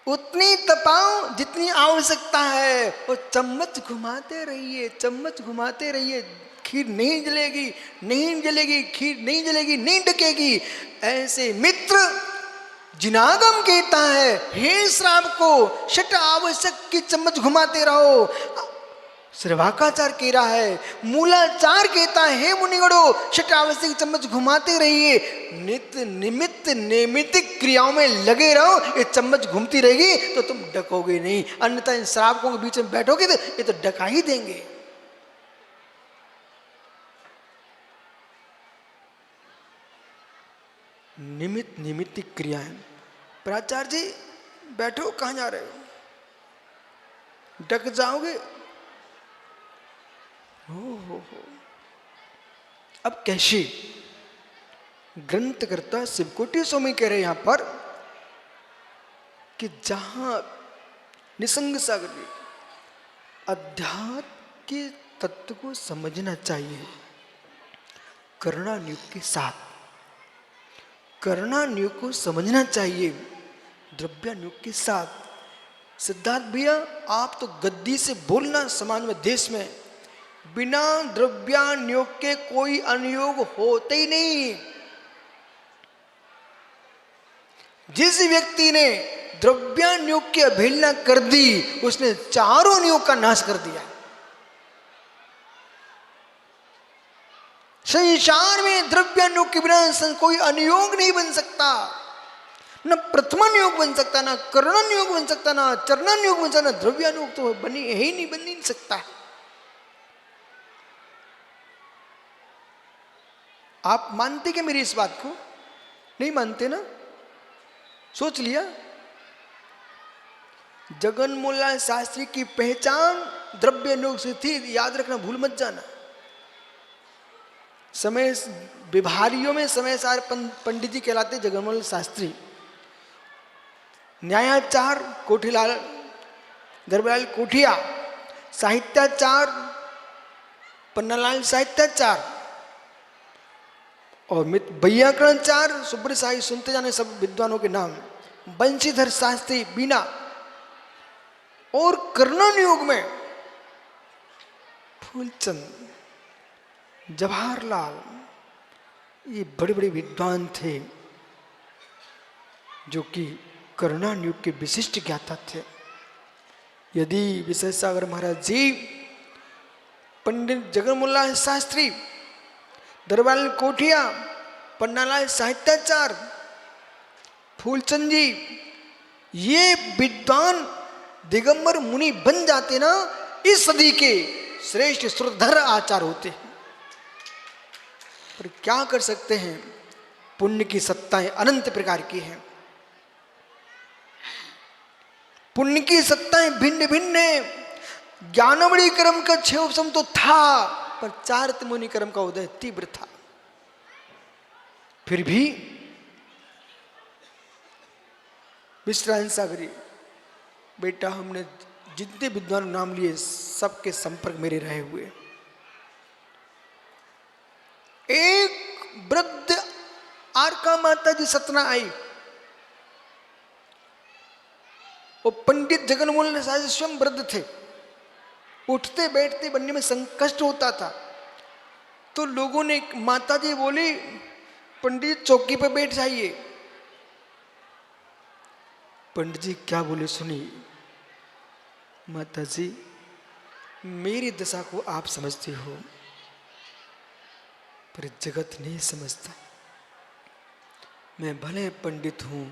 उतनी तपाओ जितनी आवश्यकता है, और चम्मच घुमाते रहिए, चम्मच घुमाते रहिए, खीर नहीं जलेगी, नहीं जलेगी, खीर नहीं जलेगी, नहीं ढकेगी। ऐसे मित्र जिनागम कहता है, हे श्राव को षट आवश्यक की चम्मच घुमाते रहो। श्रवाकाचार कह रहा है, मूलाचार कहता है, हे मुनिगणों षट आवश्यक चम्मच घुमाते रहिए, नित्य निमित्त नैमित्तिक क्रियाओं में लगे रहो। ये चम्मच घूमती रहेगी तो तुम डकोगे नहीं, अन्यथा इन श्रावकों के बीच में बैठोगे तो ये तो डका ही देंगे। निमित्त निमित्तिक क्रियाएं। प्राचार्य जी बैठो, कहां जा रहे हो, डक जाओगे। हो। अब कैसे? ग्रंथकर्ता शिवकोटि स्वामी कह रहे हैं यहां पर कि जहां निसंग सागर अध्यात्म के तत्व को समझना चाहिए कर्णानुयोग के साथ, कर्णानुयोग को समझना चाहिए द्रव्यानुयोग के साथ। सिद्धार्थ भैया आप तो गद्दी से बोलना समाज में देश में, बिना द्रव्यानुयोग के कोई अनुयोग होते ही नहीं। जिस व्यक्ति ने द्रव्यानुयोग की अवहेलना कर दी उसने चारों अनुयोग का नाश कर दिया। संसार में द्रव्यानुयोग के बिना कोई अनुयोग नहीं बन सकता, न प्रथमानुयोग बन सकता, ना करणानुयोग बन सकता, ना चरणानुयोग बन सकता, ना द्रव्यानुयोग तो बनी है ही नहीं, बन नहीं सकता। आप मानते क्या मेरी इस बात को? नहीं मानते ना? सोच लिया। जगन्मोहनलाल शास्त्री की पहचान द्रव्यानुयोग से थी, याद रखना, भूल मत जाना। समय विभारियों में समय सार पंडित जी कहलाते जगन्मोहनलाल शास्त्री। न्यायाचार कोठीलाल धर्मलाल कोठिया, साहित्याचार पन्नालाल साहित्याचार, और वैयाकरणाचार सुब्रत साई। सुनते जाने सब विद्वानों के नाम। बंशीधर शास्त्री बीना, और कर्णानुयोग में फूलचंद, जवाहरलाल, ये बड़े बड़े विद्वान थे जो कि कर्णानुयोग के विशिष्ट ज्ञाता थे। यदि विशेषसागर महाराज जी, पंडित जगन्मोहनलाल शास्त्री, दरबार कोठिया, पन्नालाल साहित्याचार, फूलचंद जी, ये विद्वान दिगंबर मुनि बन जाते ना, इस सदी के श्रेष्ठ श्रोधर आचार होते हैं। पर क्या कर सकते हैं, पुण्य की सत्ताएं अनंत प्रकार की हैं। पुण्य की सत्ताएं भिन्न भिन्न है। ज्ञानवड़ी कर्म का क्षयोपशम तो था, पर चारित्र मुनि कर्म का उदय तीव्र था। फिर भी विश्रांत सागरी बेटा, हमने जितने विद्वान नाम लिए सबके संपर्क मेरे रहे हुए। एक वृद्ध आरका माता जी सतना आई, वो पंडित जगन्मोहन शास्त्री स्वयं वृद्ध थे, उठते बैठते बनने में संकष्ट होता था। तो लोगों ने, माता जी बोली, पंडित चौकी पर बैठ जाइए। पंडित जी क्या बोले सुनी? माता जी, मेरी दशा को आप समझती हो, पर जगत नहीं समझता। मैं भले पंडित हूं,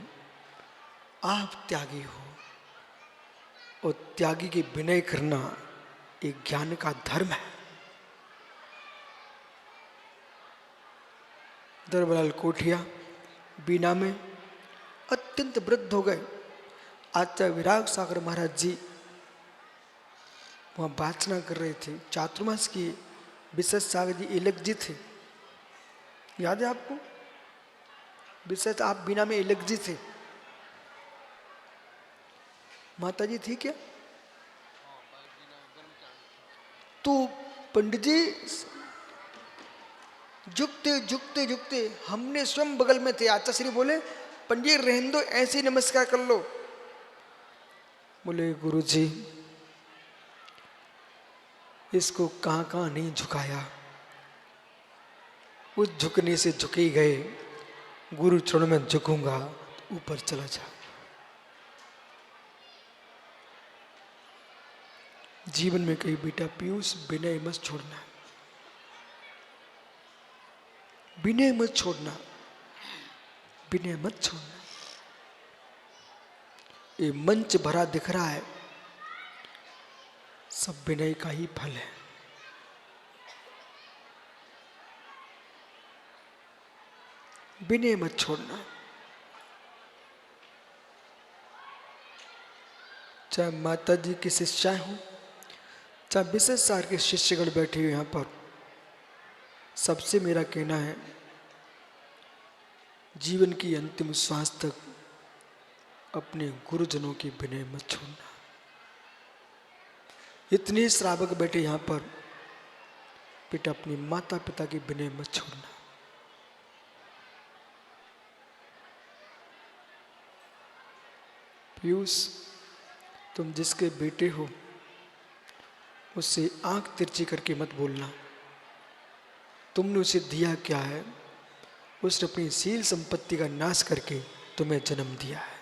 आप त्यागी हो, और त्यागी की विनय करना एक ज्ञान का धर्म है। दरबार कोठिया बीना में अत्यंत वृद्ध हो गए। आचार्य विराग सागर महाराज जी वहां वाचना कर रहे थे। चातुर्मास की विशेष सागर जी इलक जी थे, याद है आपको? विशेष आप बीना में इलक जी थे। माता जी थी क्या? तो पंडित जी झुकते झुकते झुकते, हमने स्वयं बगल में थे। आचार्य श्री बोले, पंडित रहने दो, ऐसे ही नमस्कार कर लो। बोले, गुरु जी इसको कहां कहां नहीं झुकाया, उस झुकने से झुके ही गए। गुरु चरण में झुकूंगा तो ऊपर चला जा। जीवन में कहीं बेटा पीयूष, विनय मत छोड़ना, विनय मत छोड़ना, विनय मत छोड़ना। ये मंच भरा दिख रहा है, सब विनय का ही फल है। विनय मत छोड़ना। चाहे माता जी की शिष्याएं हो, चाहे विशेष सार के शिष्यगण बैठे हुए यहाँ पर, सबसे मेरा कहना है, जीवन की अंतिम श्वास तक अपने गुरुजनों की विनय मत छोड़ना। इतने श्रावक बैठे यहाँ पर, बेटा अपनी माता पिता की विनय मत छोड़ना। पीयूष, तुम जिसके बेटे हो, उससे आंख तिरछी करके मत बोलना। तुमने उसे दिया क्या है? उसने अपनी शील संपत्ति का नाश करके तुम्हें जन्म दिया है।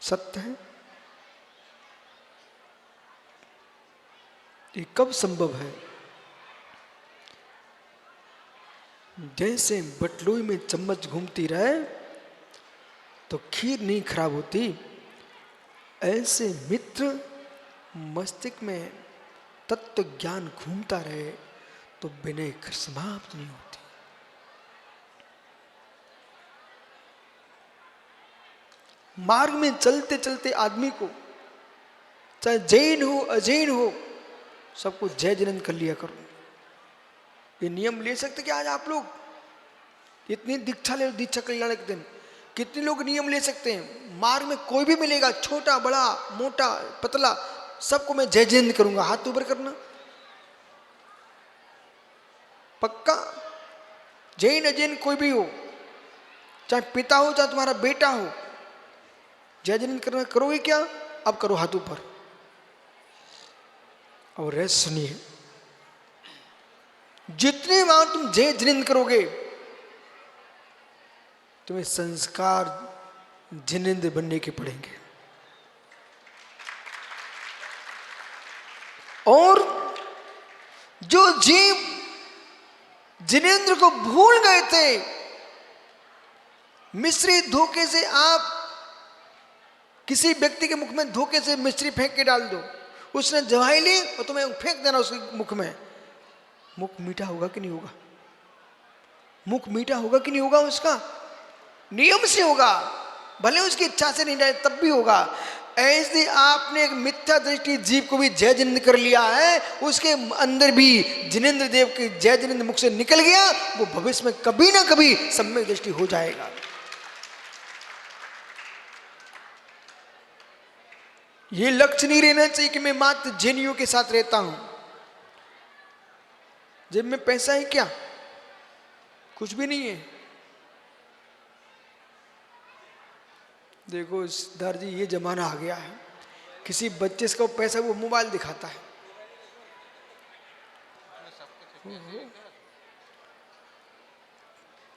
सत्य है। ये कब संभव है? जैसे बटलोई में चम्मच घूमती रहे तो खीर नहीं खराब होती, ऐसे मित्र मस्तिष्क में तत्व ज्ञान घूमता रहे तो विनय समाप्त नहीं होती। मार्ग में चलते चलते आदमी को चाहे जैन हो अजैन हो, सबको जय जिनेंद्र कर लिया करो। ये नियम ले सकते क्या आज आप लोग? इतनी दीक्षा ले, दीक्षा कल्याण के दिन कितने लोग नियम ले सकते हैं? मार्ग में कोई भी मिलेगा, छोटा बड़ा मोटा पतला, सबको मैं जय जिनेंद्र करूंगा। हाथ ऊपर करना। पक्का? जैन अजैन कोई भी हो, चाहे पिता हो चाहे तुम्हारा बेटा हो, जय जिनेंद्र करना करोगे क्या? अब करो हाथ ऊपर। और रेस्ट सुनिए, जितने बार तुम जय जिनेंद्र करोगे तुम्हें संस्कार जिनेंद्र बनने के पड़ेंगे। और जो जीव जिनेंद्र को भूल गए थे, मिश्री धोखे से आप किसी व्यक्ति के मुख में धोखे से मिश्री फेंक के डाल दो, उसने जवाई ली और तुम्हें फेंक देना उसके मुख में। मुख मीठा होगा कि नहीं होगा? मुख मीठा होगा कि नहीं होगा? उसका नियम से होगा, भले उसकी इच्छा से नहीं जाए तब भी होगा। ऐसे आपने एक मिथ्या दृष्टि जीव को भी जय जिनेंद्र कर लिया है, उसके अंदर भी जिनेंद्र देव के जय जिनेंद्र मुख से निकल गया, वो भविष्य में कभी ना कभी सम्यक दृष्टि हो जाएगा। ये लक्ष्य नहीं रहना चाहिए कि मैं मात्र जैनियों के साथ रहता हूं। जेब में पैसा है क्या? कुछ भी नहीं है। देखो सिद्धार्थ जी, ये जमाना आ गया है, किसी बच्चे से को पैसा वो मोबाइल दिखाता है।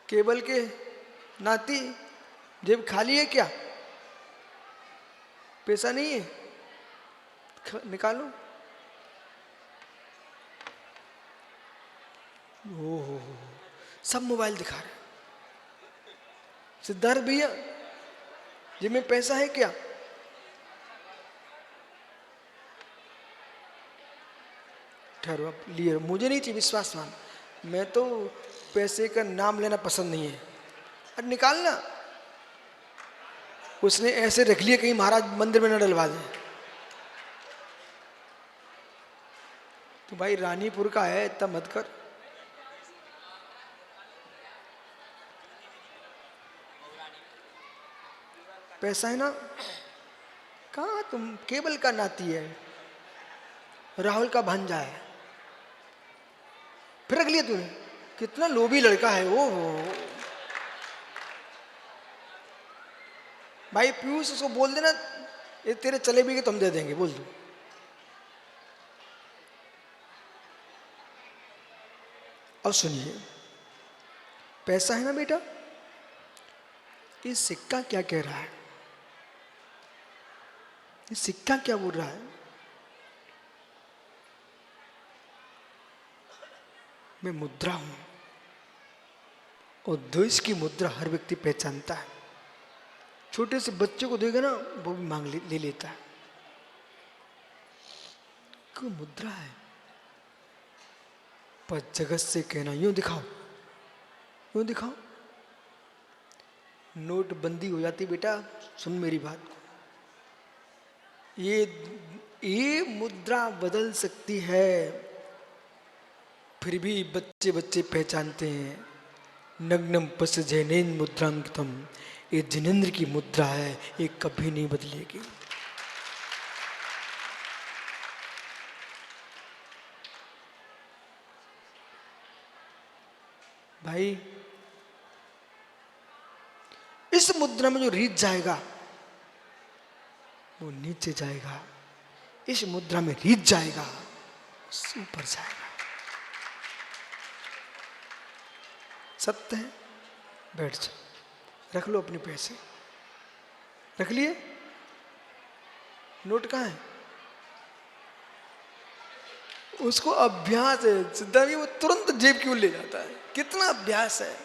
केबल के नाती जेब खाली है क्या? पैसा नहीं है? निकालो। ओहो, सब मोबाइल दिखा रहे। सिद्धार्थ भैया, जेब में पैसा है क्या? ठहरो, आप लिए, मुझे नहीं चाहिए विश्वासमान। मैं तो पैसे का नाम लेना पसंद नहीं है। अरे निकालना। उसने ऐसे रख लिया कहीं महाराज मंदिर में न डलवा दे। तो भाई रानीपुर का है, इतना मत कर। पैसा है ना? कहाँ? तुम केबल का नाती है, राहुल का भांजा है, फिर रख लिया तूने। कितना लोभी लड़का है वो। भाई पीयूष, उसको बोल देना ये तेरे चले भी गए तो हम दे देंगे, बोल दो। अब सुनिए, पैसा है ना बेटा, ये सिक्का क्या कह रहा है? ये सिक्का क्या बोल रहा है? मैं मुद्रा हूं, और द्वेष की मुद्रा हर व्यक्ति पहचानता है। छोटे से बच्चे को देगा ना, वो भी मांग ले लेता है। क्यों? मुद्रा है। पर जगत से कहना यूं दिखाओ, यूं दिखाओ, नोटबंदी हो जाती। बेटा सुन मेरी बात को, ये मुद्रा बदल सकती है, फिर भी बच्चे बच्चे पहचानते हैं। नग्नम पश्य जैनेन मुद्रांकितम, ये जिनेंद्र की मुद्रा है, ये कभी नहीं बदलेगी। भाई इस मुद्रा में जो रीत जाएगा वो वो नीचे जाएगा, इस मुद्रा में रीत जाएगा, ऊपर जाएगा। सत्य है। बैठ जाओ, रख लो अपने पैसे। रख लिए? नोट कहाँ है? उसको अभ्यास है सिद्धा भी, वो तुरंत जेब क्यों ले जाता है? कितना अभ्यास है।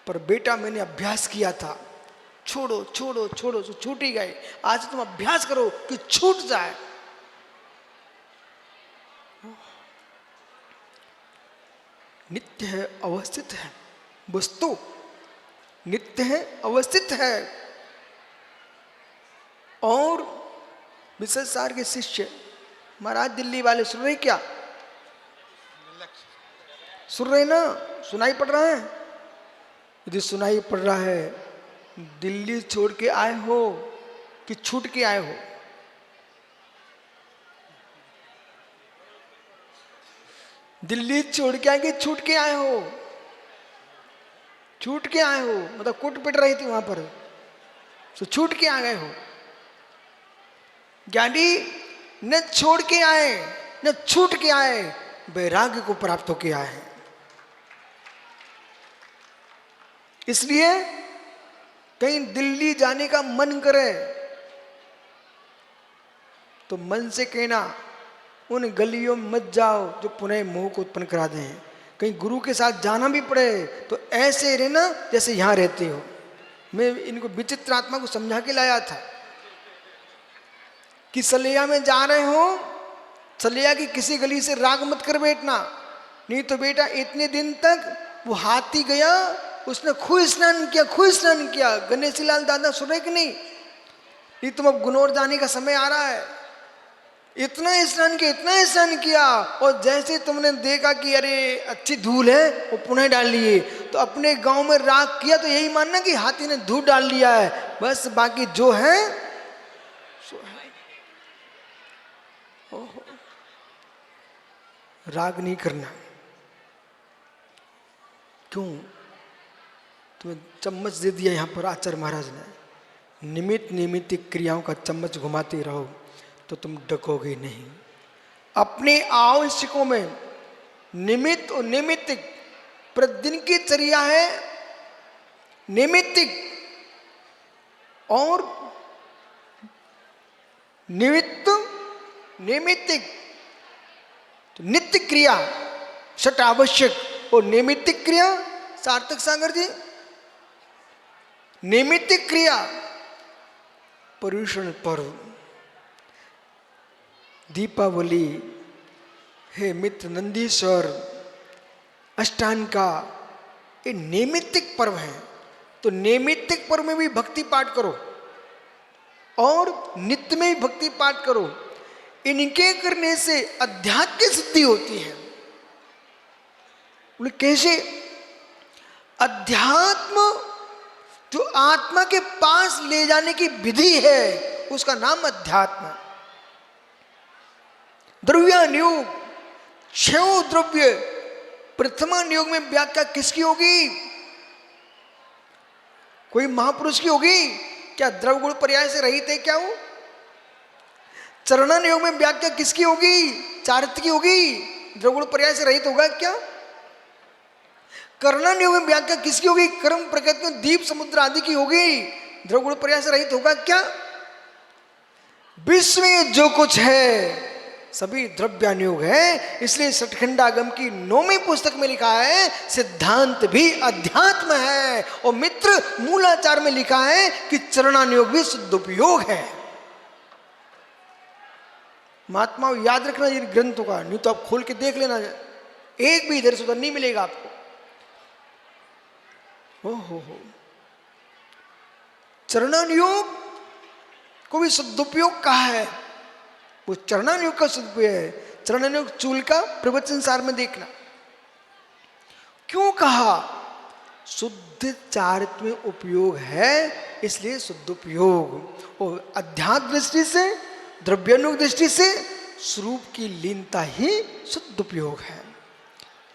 पर बेटा मैंने अभ्यास किया था, छोड़ो छोड़ो छोड़ो, तो छूट ही गए। आज तुम अभ्यास करो कि छूट जाए। नित्य है, अवस्थित है, वस्तु नित्य है, अवस्थित है। और विशेष सार के शिष्य महाराज दिल्ली वाले सुन रहे क्या? सुन रहे ना? सुनाई पड़ रहा है? यदि सुनाई पड़ रहा है, दिल्ली छोड़ के आए हो कि छूट के आए हो? दिल्ली छोड़ के आए कि छूट के आए हो? छूट के आए हो, मतलब कुट पिट रही थी वहां पर, तो छूट के आ गए हो। ज्ञानी न छोड़ के आए न छूट के आए, वैराग्य को प्राप्त होके आए हैं। इसलिए कहीं दिल्ली जाने का मन करे तो मन से कहना उन गलियों में मत जाओ जो पुनः मोह को उत्पन्न करा दें। कहीं गुरु के साथ जाना भी पड़े तो ऐसे रहना जैसे यहां रहते हो। मैं इनको विचित्र आत्मा को समझा के लाया था कि सलिया में जा रहे हो, सलिया की किसी गली से राग मत कर बैठना, नहीं तो बेटा इतने दिन तक वो हाथी गया, उसने खूह स्नान किया, खूह स्नान किया। गणेशी लाल दादा सुन रहे कि नहीं तुम अब गुनौर जाने का समय आ रहा है। इतना स्नान किया, इतना स्नान किया, और जैसे तुमने देखा कि अरे अच्छी धूल है, वो पुनः डाल लिए। तो अपने गांव में राग किया तो यही मानना कि हाथी ने धूल डाल लिया है, बस बाकी जो है सो है। ओहो, राग नहीं करना। क्यों? तुम्हें चम्मच दे दिया यहाँ पर आचार्य महाराज ने, निमित्त निमित्तिक क्रियाओं का चम्मच घुमाते रहो तो तुम डकोगे नहीं। अपने आवश्यकों में निमित्त और नैमित्तिक प्रतिदिन की चर्या है। नैमित्तिक और निमित्त नैमित्तिक, तो नित्य क्रिया षट आवश्यक और नैमित्तिक क्रिया। सार्थक सागर जी, नैमित्तिक क्रिया पर्युषण पर्व, दीपावली, हे मित्र नंदीश्वर, अष्टान का, ये नैमित्तिक पर्व है। तो नैमित्तिक पर्व में भी भक्ति पाठ करो और नित्य में भी भक्ति पाठ करो। इनके करने से अध्यात्म की सिद्धि होती है। बोले कैसे? अध्यात्म जो आत्मा के पास ले जाने की विधि है उसका नाम अध्यात्म। द्रव्यानुयोग, छह द्रव्य, प्रथमानुयोग में व्याख्या किसकी होगी? कोई महापुरुष की होगी क्या? द्रव्य गुण पर्याय से रहित है क्या वो? चरणानुयोग में व्याख्या किसकी होगी? चारित्र की होगी। द्रव्य गुण पर्याय से रहित होगा क्या? कर्णानुयोग में व्याख्या किसकी होगी? कर्म प्रकृति में दीप समुद्र आदि की होगी। द्रव्य गुण पर्याय से रहित होगा क्या? विश्व में जो कुछ है सभी द्रव्यानुयोग है। इसलिए सठखंडागम की 9वीं पुस्तक में लिखा है सिद्धांत भी अध्यात्म है, और मित्र मूलाचार में लिखा है कि चरणानुयोग भी शुद्धोपयोग है। महात्मा याद रखना ये ग्रंथों का, नहीं तो आप खोल के देख लेना, एक भी इधर से उधर नहीं मिलेगा आपको। हो चरणानुयोग को भी सदुपयोग कहा है। वो चरणानुयोग का सदुपयोग है। चरणानुयोग चूल का प्रवचन सार में देखना। क्यों कहा? शुद्ध चारित्र में उपयोग है, इसलिए सदुपयोग। और अध्यात्म दृष्टि से, द्रव्यानुयोग दृष्टि से स्वरूप की लीनता ही सदुपयोग है।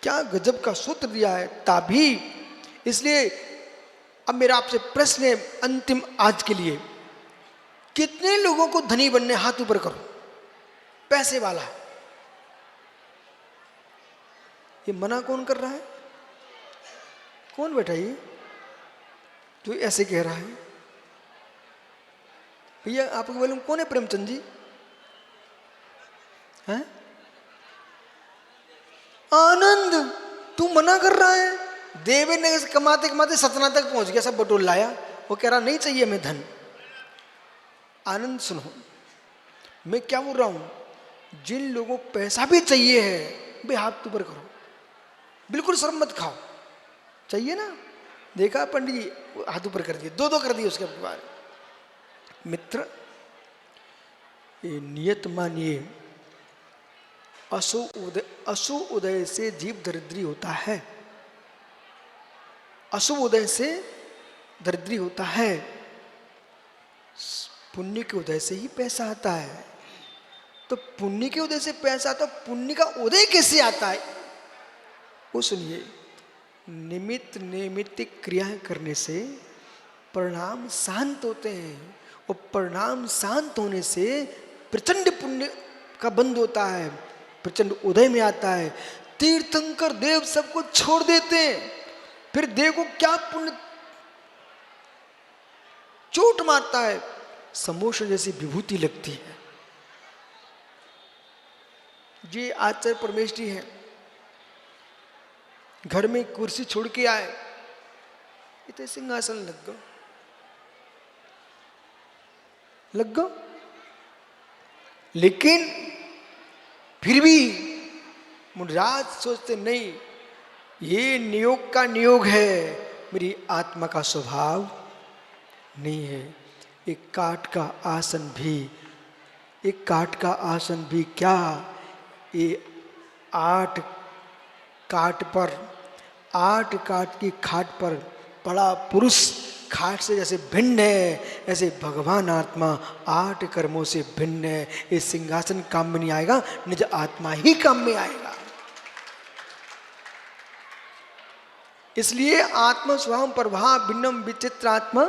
क्या गजब का सूत्र दिया है ताभी। इसलिए अब मेरा आपसे प्रश्न है अंतिम आज के लिए, कितने लोगों को धनी बनने, हाथ ऊपर करो, पैसे वाला। ये मना कौन कर रहा है? कौन बैठा ये जो ऐसे कह रहा है? भैया आपको मालूम कौन है प्रेमचंद जी? हैं? आनंद, तू मना कर रहा है? देवेंद्र से कमाते कमाते सतना तक पहुंच गया, सब बटोल लाया। वो कह रहा नहीं चाहिए हमें धन। आनंद सुनो, मैं क्या बोल रहा हूं, जिन लोगों को पैसा भी चाहिए है भाई हाथ ऊपर करो, बिल्कुल शर्म मत खाओ। चाहिए ना? देखा पंडित जी हाथ ऊपर कर दिए, दो कर दिए उसके बाद। मित्र, ये नियत मानिए, अशुभ उदय से जीव दरिद्री होता है। अशुभ उदय से दरिद्री होता है। पुण्य के उदय से ही पैसा आता है। तो पुण्य के उदय से पैसा आता, पुण्य का उदय कैसे आता है वो सुनिए। निमित्त नैमित्तिक क्रियाएं करने से परिणाम शांत होते हैं, और परिणाम शांत होने से प्रचंड पुण्य का बंध होता है, प्रचंड उदय में आता है। तीर्थंकर देव सबको छोड़ देते हैं, फिर देव को क्या पुण्य चोट मारता है, समोसा जैसी विभूति लगती है। ये आचार्य परमेश जी है, घर में कुर्सी छोड़ के आए, इतने सिंहासन लग गो, लेकिन फिर भी मुनराज सोचते नहीं, ये नियोग का नियोग है, मेरी आत्मा का स्वभाव नहीं है। एक काठ का आसन भी क्या, ये 8 काठ की खाट पर पड़ा पुरुष खाट से जैसे भिन्न है, ऐसे भगवान आत्मा 8 कर्मों से भिन्न है। ये सिंहासन काम में नहीं आएगा, निज आत्मा ही काम में आएगा। इसलिए आत्म स्वयं प्रभाव भिन्नम विचित्र आत्मा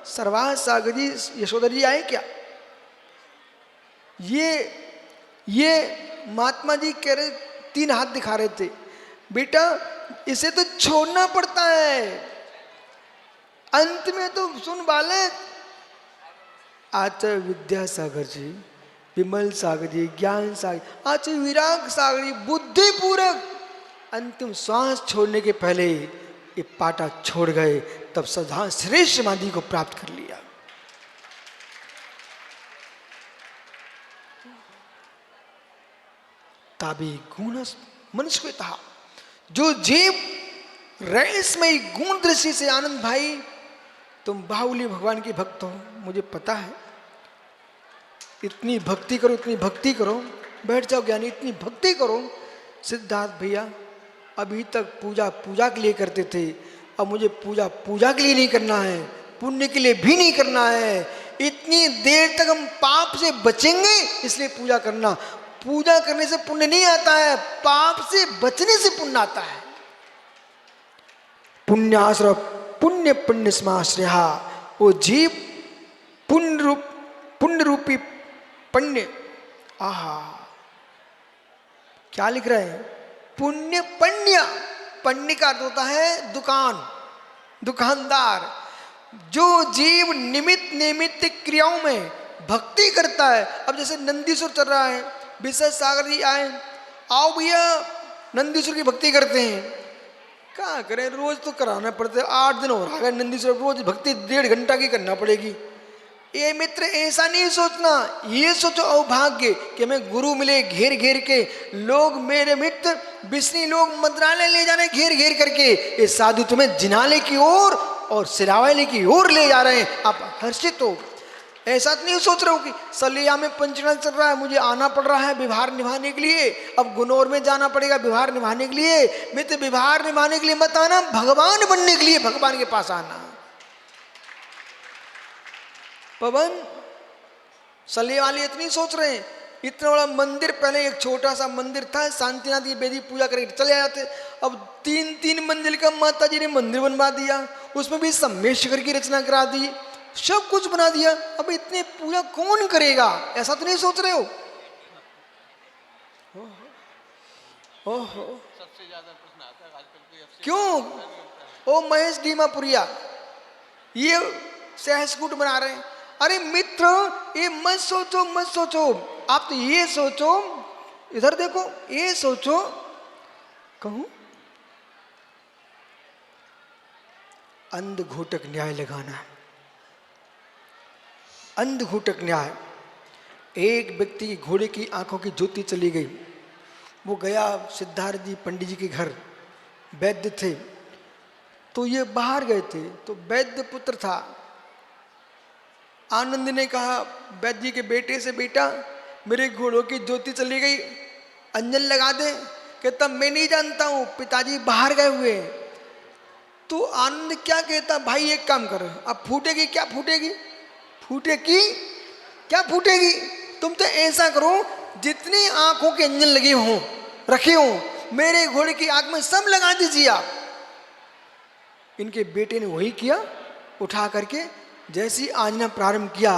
सर्वा सागर जी, यशोधर जी आए क्या? ये महात्मा जी कह रहे, 3 हाथ दिखा रहे थे, बेटा इसे तो छोड़ना पड़ता है, अंत में तो सुन बालक। आचार्य विद्यासागर जी, विमल सागर जी, ज्ञान सागर, आचार्य विराग सागर जी बुद्धिपूर्वक अंतिम श्वास छोड़ने के पहले ये पाटा छोड़ गए, तब सदा श्रेष्ठ समाधि को प्राप्त कर लिया। ताबी गुण मनुष्य को था, जो जीव रहस्यमय गुण दृष्टि से, आनंद भाई तुम बाहुली भगवान के भक्त हो, मुझे पता है, इतनी भक्ति करो, बैठ जाओ ज्ञानी, इतनी भक्ति करो। सिद्धार्थ भैया अभी तक पूजा के लिए करते थे, अब मुझे पूजा के लिए नहीं करना है, पुण्य के लिए भी नहीं करना है। इतनी देर तक हम पाप से बचेंगे, इसलिए पूजा करना। पूजा करने से पुण्य नहीं आता है, पाप से बचने से पुण्य आता है। पुण्याश्रय पुण्य समाश्रया, वो जीव पुण्य रूपी पुण्य। आहा, क्या लिख रहे हैं? पुण्य पण्य का अर्थ होता है दुकानदार। जो जीव निमित्त क्रियाओं में भक्ति करता है, अब जैसे नंदीश्वर चल रहा है, विशेष सागर जी आए, आओ भैया नंदीश्वर की भक्ति करते हैं। क्या करें, रोज तो कराना पड़ता है, 8 दिन हो रहा है नंदीश्वर, रोज भक्ति 1.5 घंटा की करना पड़ेगी। ये मित्र ऐसा नहीं सोचना, ये सोचो अभाग्य कि हमें गुरु मिले घेर घेर के। लोग मेरे मित्र बिस्नी लोग मंत्रालय ले जाने घेर करके, ये साधु तुम्हें जिनाले की ओर और सिरावैले की ओर ले जा रहे हैं, आप हर्षित हो। ऐसा तो नहीं सोच रहे हो कि सलिया में पंचना चल रहा है, मुझे आना पड़ रहा है व्यवहार निभाने के लिए, अब गुनौर में जाना पड़ेगा व्यवहार निभाने के लिए। मित्र व्यवहार निभाने के लिए मत आना, भगवान बनने के लिए भगवान के पास आना। पवन सलिया वाले इतनी सोच रहे हैं, इतना बड़ा मंदिर, पहले एक छोटा सा मंदिर था, शांतिनाथ की बेदी पूजा करके चले जाते, अब 3 मंजिल का माता जी ने मंदिर बनवा दिया, उसमें भी सम्मेश्वर की रचना करा दी, सब कुछ बना दिया, अब इतने पूजा कौन करेगा, ऐसा तो नहीं सोच रहे हो? ओहो, क्यों? ओ महेश डीमापुरिया, ये सहस्कूट बना रहे हैं। अरे मित्र, ये मत सोचो, मत सोचो, आप तो ये सोचो, इधर देखो, ये सोचो, कहूं अंधघोटक न्याय लगाना, अंधघोटक न्याय। एक व्यक्ति की घोड़े की आंखों की ज्योति चली गई, वो गया सिद्धार्थ जी पंडित जी के घर, वैद्य थे, तो ये बाहर गए थे, तो वैद्य पुत्र था। आनंद ने कहा वैद्य जी के बेटे से, बेटा मेरे घोड़ों की ज्योति चली गई, अंजन लगा दे। कहता मैं नहीं जानता हूं, पिताजी बाहर गए हुए हैं। तो आनंद क्या कहता, भाई एक काम कर, अब फूटेगी क्या फूटेगी, फूटेगी क्या फूटेगी, तुम तो ऐसा करो जितनी आंखों के अंजन लगे हों रखे हों मेरे घोड़े की आंख में सब लगा दीजिए आप। इनके बेटे ने वही किया, उठा करके जैसी आंजना प्रारंभ किया,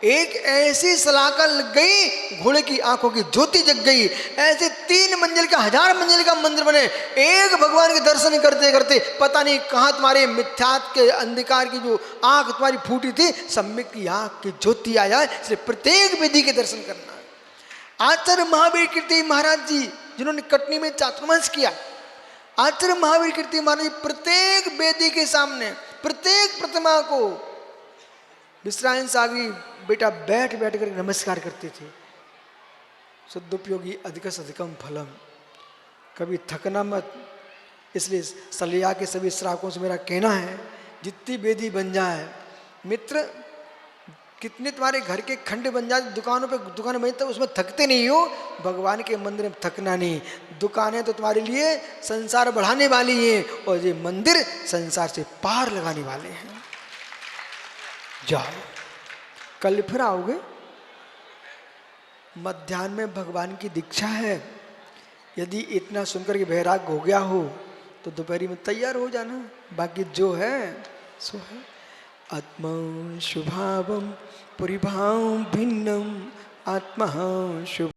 एक ऐसी सलाका लग गई, घोड़े की आंखों की ज्योति जग गई, ऐसे 3 मंजिल का 1000 मंजिल का मंदिर बने। एक भगवान के दर्शन करते करते पता नहीं कहां तुम्हारे मिथ्यात के अंधकार की जो आंख तुम्हारी फूटी थी, सम्यक की आंख की ज्योति आ जाए, इसलिए प्रत्येक विधि के दर्शन करना। आचार्य महावीर कीर्ति महाराज जी जिन्होंने कटनी में चातुर्मास किया, आचार्य महावीर कीर्ति महाराज जी प्रत्येक वेदी के सामने प्रत्येक प्रतिमा को विश्राम सागी बेटा बैठ बैठ कर नमस्कार करते थे। सदुपयोगी अधिकस अधिकम फलम, कभी थकना मत। इसलिए सलिया के सभी श्रावकों से मेरा कहना है, जितनी वेदी बन जाए, मित्र कितने तुम्हारे घर के खंड बन जाए, दुकानों पे दुकान बन जाए, उसमें थकते नहीं हो, भगवान के मंदिर में थकना नहीं। दुकानें तो तुम्हारे लिए संसार बढ़ाने वाली हैं, और ये मंदिर संसार से पार लगाने वाले हैं। जाओ, कल फिर आओगे, मध्याह्न में भगवान की दीक्षा है। यदि इतना सुनकर के बैराग हो गया हो तो दोपहरी में तैयार हो जाना, बाकी जो है सो है। आत्मा शुभावम परिभाव भिन्नम आत्मा शुभ